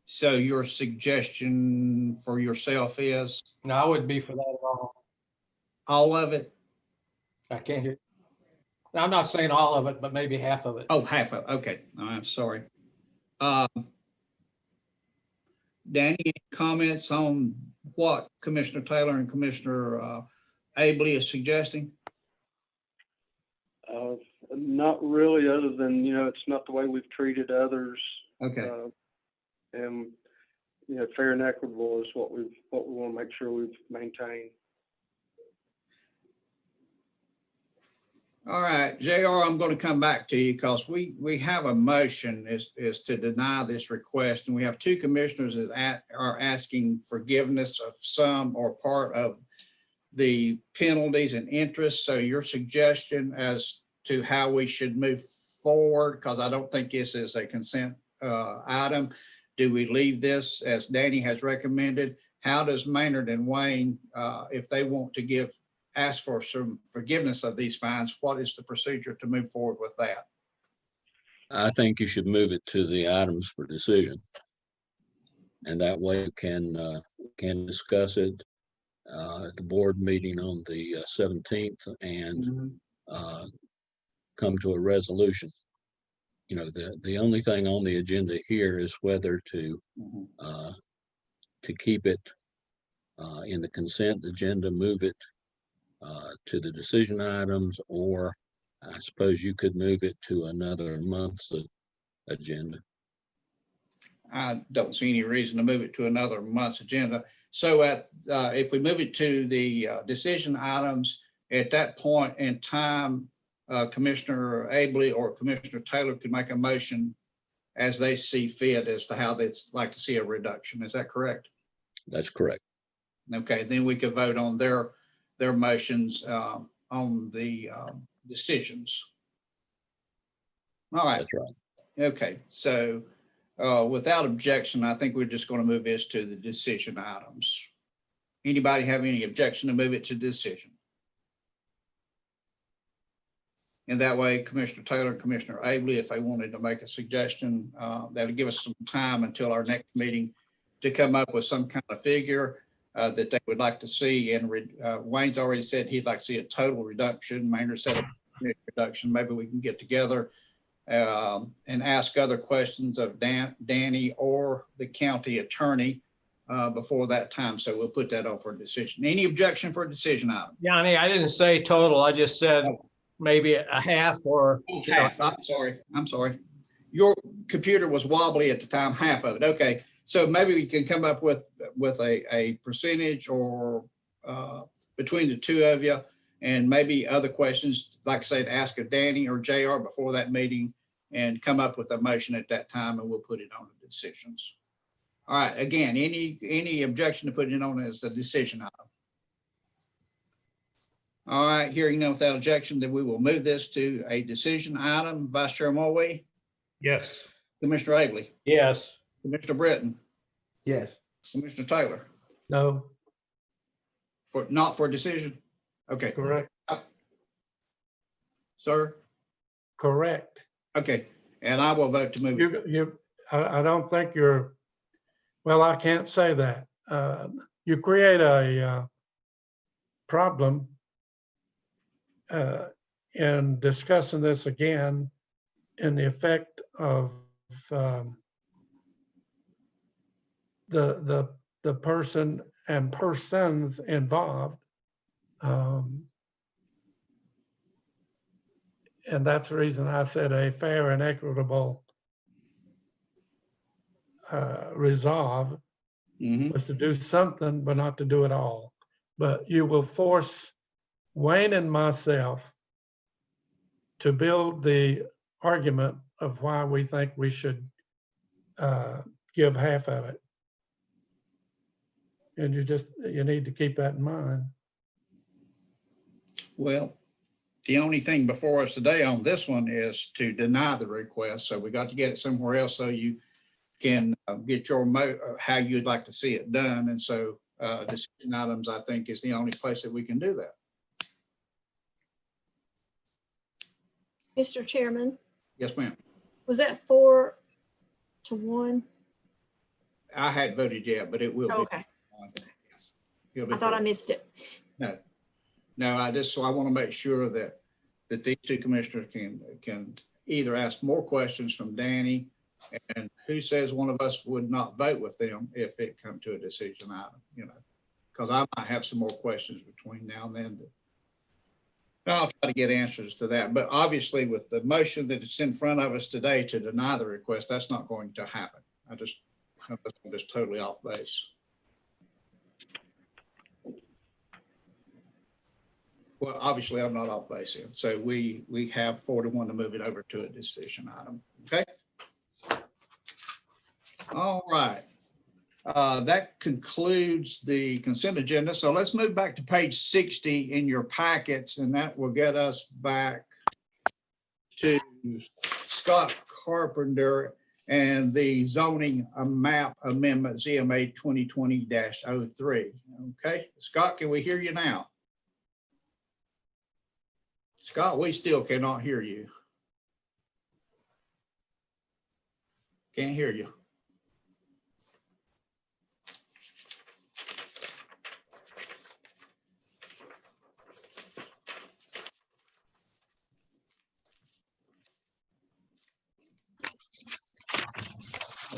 So your suggestion for yourself is? No, I wouldn't be for that at all. All of it? I can't hear. I'm not saying all of it, but maybe half of it. Oh, half of it. Okay. I'm sorry. Danny, any comments on what Commissioner Taylor and Commissioner Abley is suggesting? Not really, other than, it's not the way we've treated others. Okay. And, fair and equitable is what we want to make sure we've maintained. All right, JR, I'm going to come back to you because we have a motion is to deny this request, and we have two commissioners that are asking forgiveness of some or part of the penalties and interest. So your suggestion as to how we should move forward, because I don't think this is a consent item. Do we leave this as Danny has recommended? How does Maynard and Wayne, if they want to ask for some forgiveness of these fines, what is the procedure to move forward with that? I think you should move it to the items for decision. And that way you can discuss it at the board meeting on the 17th and come to a resolution. The only thing on the agenda here is whether to keep it in the consent agenda, move it to the decision items, or I suppose you could move it to another month's agenda. I don't see any reason to move it to another month's agenda. So if we move it to the decision items, at that point in time, Commissioner Abley or Commissioner Taylor could make a motion as they see fit as to how they'd like to see a reduction. Is that correct? That's correct. Okay, then we could vote on their motions on the decisions. All right. That's right. Okay, so without objection, I think we're just going to move this to the decision items. Anybody have any objection to move it to decision? And that way, Commissioner Taylor and Commissioner Abley, if they wanted to make a suggestion, that'll give us some time until our next meeting to come up with some kind of figure that they would like to see. And Wayne's already said he'd like to see a total reduction. Maynard said a reduction. Maybe we can get together and ask other questions of Danny or the county attorney before that time. So we'll put that on for a decision. Any objection for a decision item? Yanni, I didn't say total. I just said maybe a half or. Half. I'm sorry. Your computer was wobbly at the time, half of it. Okay. So maybe we can come up with a percentage or between the two of you, and maybe other questions, like I said, ask of Danny or JR before that meeting and come up with a motion at that time, and we'll put it on the decisions. All right. Again, any objection to putting it on as a decision item? All right. Hearing none without objection, then we will move this to a decision item. Vice Chair Mulway? Yes. Commissioner Agley? Yes. Commissioner Britton? Yes. Commissioner Taylor? No, Not for decision? Okay. correct, Sir? correct. Okay. And I will vote to move it. I don't think you're, well, I can't say that. You create a problem in discussing this again in the effect of the person and persons involved. And that's the reason I said a fair and equitable resolve was to do something, but not to do it all. But you will force Wayne and myself to build the argument of why we think we should give half of it. And you need to keep that in mind. Well, the only thing before us today on this one is to deny the request. So we got to get it somewhere else so you can get your how you'd like to see it done. And so decision items, I think, is the only place that we can do that. Mr. Chairman, Yes, ma'am. was that 4-1? I hadn't voted yet, but it will be. Okay. Yes. It'll be I thought I four. missed it. No, I want to make sure that these two commissioners can either ask more questions from Danny, and who says one of us would not vote with them if it come to a decision item, because I might have some more questions between now and then. I'll try to get answers to that. But obviously with the motion that is in front of us today to deny the request, that's not going to happen. I'm just totally off base. Well, obviously I'm not off base here. So we have 4-1 to move it over to a decision item. Okay. All right. That concludes the consent agenda. So let's move back to page 60 in your packets, and that will get us back to Scott Carpenter and the zoning map amendment ZMA 2020-03. Okay, Scott, can we hear you now? Scott, we still cannot hear you. Can't hear you.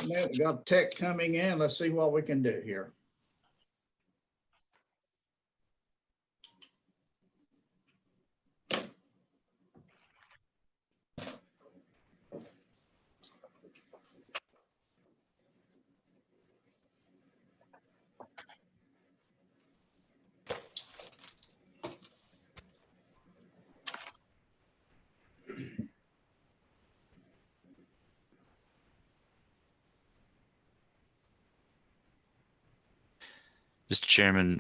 We got tech coming in. Let's see what we can do here. Mr. Chairman,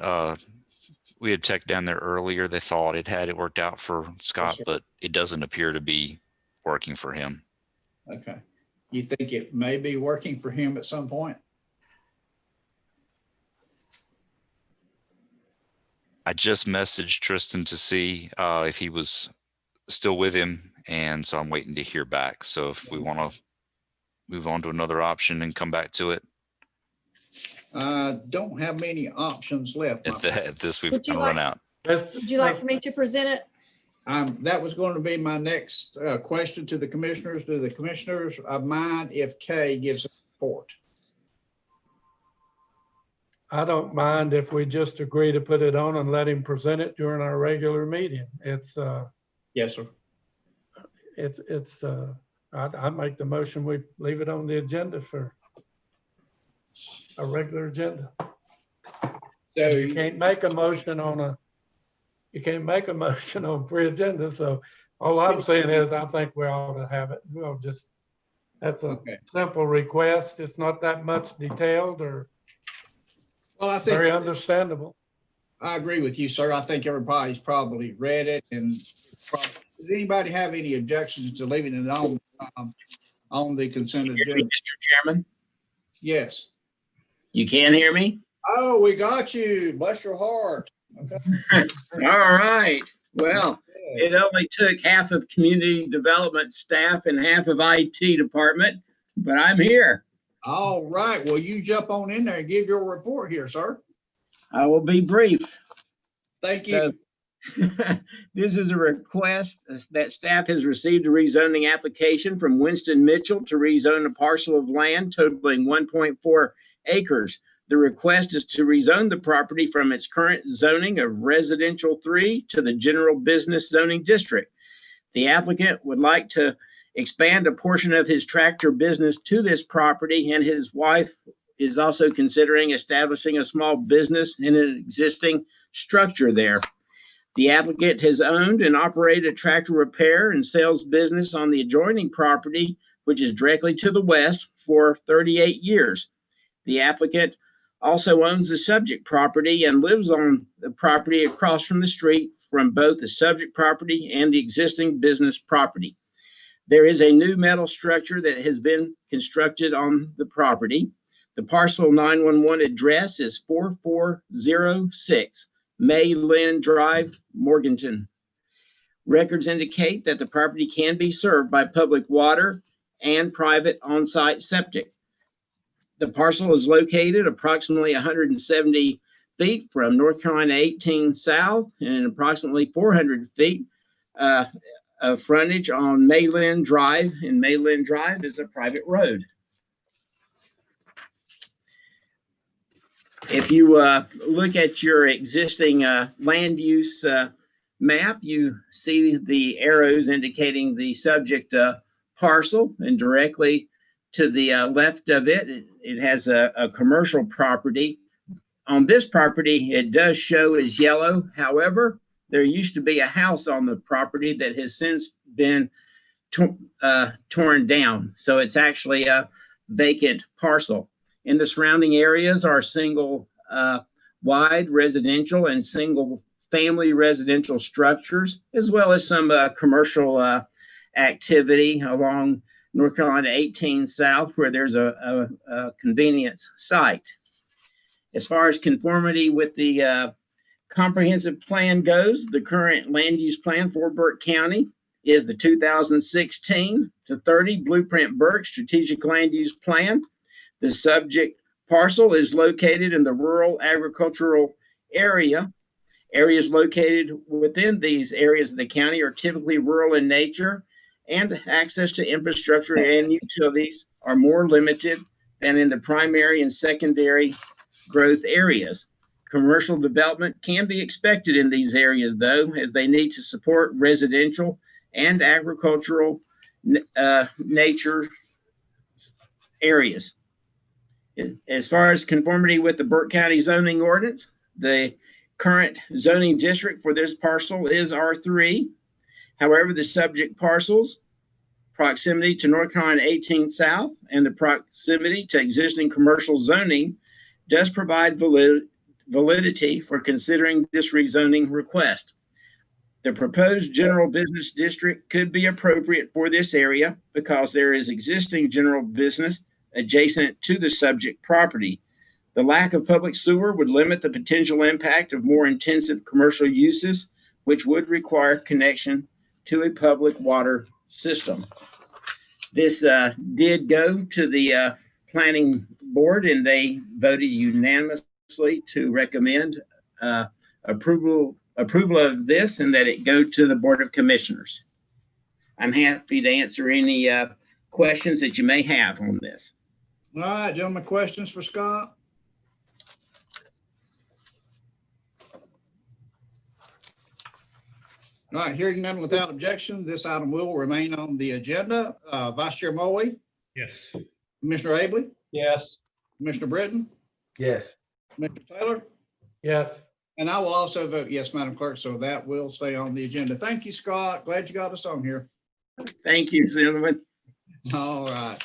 we had tech down there earlier. They thought it had it worked out for Scott, but it doesn't appear to be working for him. Okay. You think it may be working for him at some point? I just messaged Tristan to see if he was still with him, and so I'm waiting to hear back. So if we want to move on to another option and come back to it, don't have many options left. at this we've Would you kind of run out. Would you like for me to present it? That was going to be my next question to the commissioners. Do the commissioners mind if Kay gives a report? I don't mind if we just agree to put it on and let him present it during our regular meeting. It's yes, sir. I'd make the motion, we leave it on the agenda for a regular agenda. So you can't make a motion on pre-agenda. So all I'm saying is I think we ought to have it. We'll just, that's a simple request. It's not that much detailed or I think very understandable. I agree with you, sir. I think everybody's probably read it. And does anybody have any objections to leaving it on the consent agenda? Mr. Chairman? Yes. You can hear me? Oh, we got you. Bless your heart. Okay. All right. Well, it only took half of community development staff and half of IT department, but I'm here. All right. Well, you jump on in there and give your report here, sir. I will be brief. Thank you. So, this is a request that staff has received a rezoning application from Winston Mitchell to rezone a parcel of land totaling 1.4 acres. The request is to rezone the property from its current zoning of residential 3 to the general business zoning district. The applicant would like to expand a portion of his tractor business to this property, and his wife is also considering establishing a small business in an existing structure there. The applicant has owned and operated a tractor repair and sales business on the adjoining property, which is directly to the west, for 38 years. The applicant also owns the subject property and lives on the property across from the street from both the subject property and the existing business property. There is a new metal structure that has been constructed on the property. The parcel 911 address is 4406 May Lynn Drive, Morganton. Records indicate that the property can be served by public water and private on-site septic. The parcel is located approximately 170 feet from North Carolina 18 South and approximately 400 feet of frontage on Mayland Drive, and Mayland Drive is a private road. If you look at your existing land use map, you see the arrows indicating the subject parcel, and directly to the left of it, it has a commercial property. On this property, it does show as yellow. However, there used to be a house on the property that has since been torn down. So it's actually a vacant parcel. In the surrounding areas are single wide residential and single family residential structures, as well as some commercial activity along North Carolina 18 South, where there's a convenience site. As far as conformity with the comprehensive plan goes, the current land use plan for Burke County is the 2016 to 30 Blueprint Burke Strategic Land Use Plan. The subject parcel is located in the rural agricultural area. Areas located within these areas of the county are typically rural in nature, and access to infrastructure and utilities are more limited than in the primary and secondary growth areas. Commercial development can be expected in these areas, though, as they need to support residential and agricultural nature areas. As far as conformity with the Burke County zoning ordinance, the current zoning district for this parcel is R3. However, the subject parcels, proximity to North Carolina 18 South, and the proximity to existing commercial zoning does provide validity for considering this rezoning request. The proposed general business district could be appropriate for this area because there is existing general business adjacent to the subject property. The lack of public sewer would limit the potential impact of more intensive commercial uses, which would require connection to a public water system. This did go to the planning board, and they voted unanimously to recommend approval of this, and that it go to the Board of Commissioners. I'm happy to answer any questions that you may have on this. All right, gentlemen, questions for Scott? All right, hearing none without objection, this item will remain on the agenda. Vice Chair Moe, Yes. Commissioner Abley, Yes. Commissioner Britton, Yes. Mr. Taylor, Yes. and I will also vote yes, Madam Clerk, so that will stay on the agenda. Thank you, Scott. Glad you got us on here. Thank you, gentlemen. All right.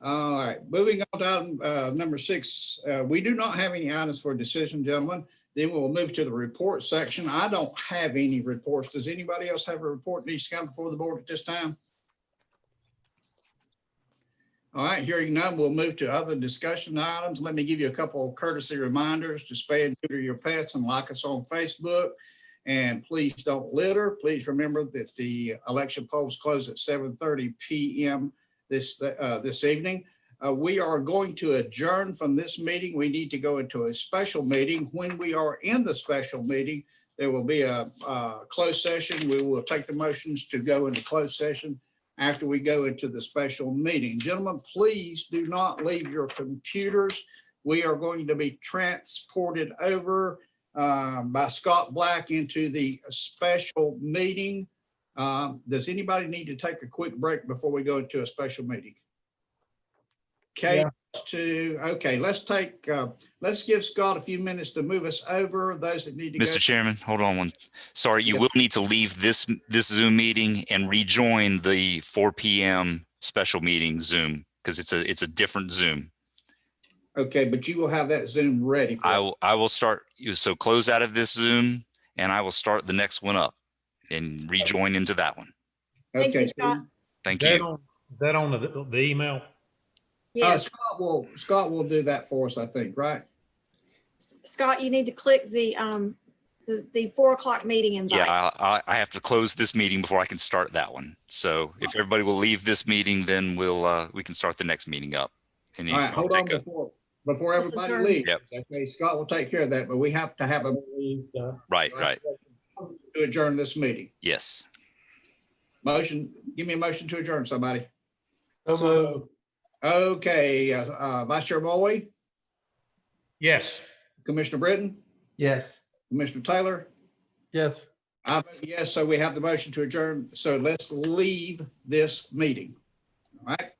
All right. Moving on to item number 6. We do not have any items for decision, gentlemen. Then we'll move to the report section. I don't have any reports. Does anybody else have a report that needs to come before the board at this time? All right, hearing none, we'll move to other discussion items. Let me give you a couple of courtesy reminders to spay and neuter your pets and like us on Facebook. And please don't litter. Please remember that the election polls close at 7:30 p.m. this evening. We are going to adjourn from this meeting. We need to go into a special meeting. When we are in the special meeting, there will be a closed session. We will take the motions to go into closed session after we go into the special meeting. Gentlemen, please do not leave your computers. We are going to be transported over by Scott Black into the special meeting. Does anybody need to take a quick break before we go into a special meeting? Okay, okay, let's give Scott a few minutes to move us over. Those that need to go. Mr. Chairman, hold on one. Sorry, you will need to leave this Zoom meeting and rejoin the 4 p.m. special meeting Zoom because it's a different Zoom. Okay, but you will have that Zoom ready. For I will start. So close out of this Zoom, and I will start the next one up and rejoin into that one. Thank you, Okay. Scott. Thank Is that you. Is that on the email? Yes. Scott will do that for us, I think, right? Scott, you need to click the 4 o'clock meeting invite. Yeah, I have to close this meeting before I can start that one. So if everybody will leave this meeting, then we can start the next meeting up. And All right, hold on before everybody leaves. Yep. Okay, Scott will take care of that, but we have to have a Right. to adjourn this meeting. Yes. Motion, give me a motion to adjourn, somebody. So moved. Okay, Vice Chair Moe, Yes. Commissioner Britton, Yes. Commissioner Taylor. Yes. I vote yes, so we have the motion to adjourn. So let's leave this meeting. All right.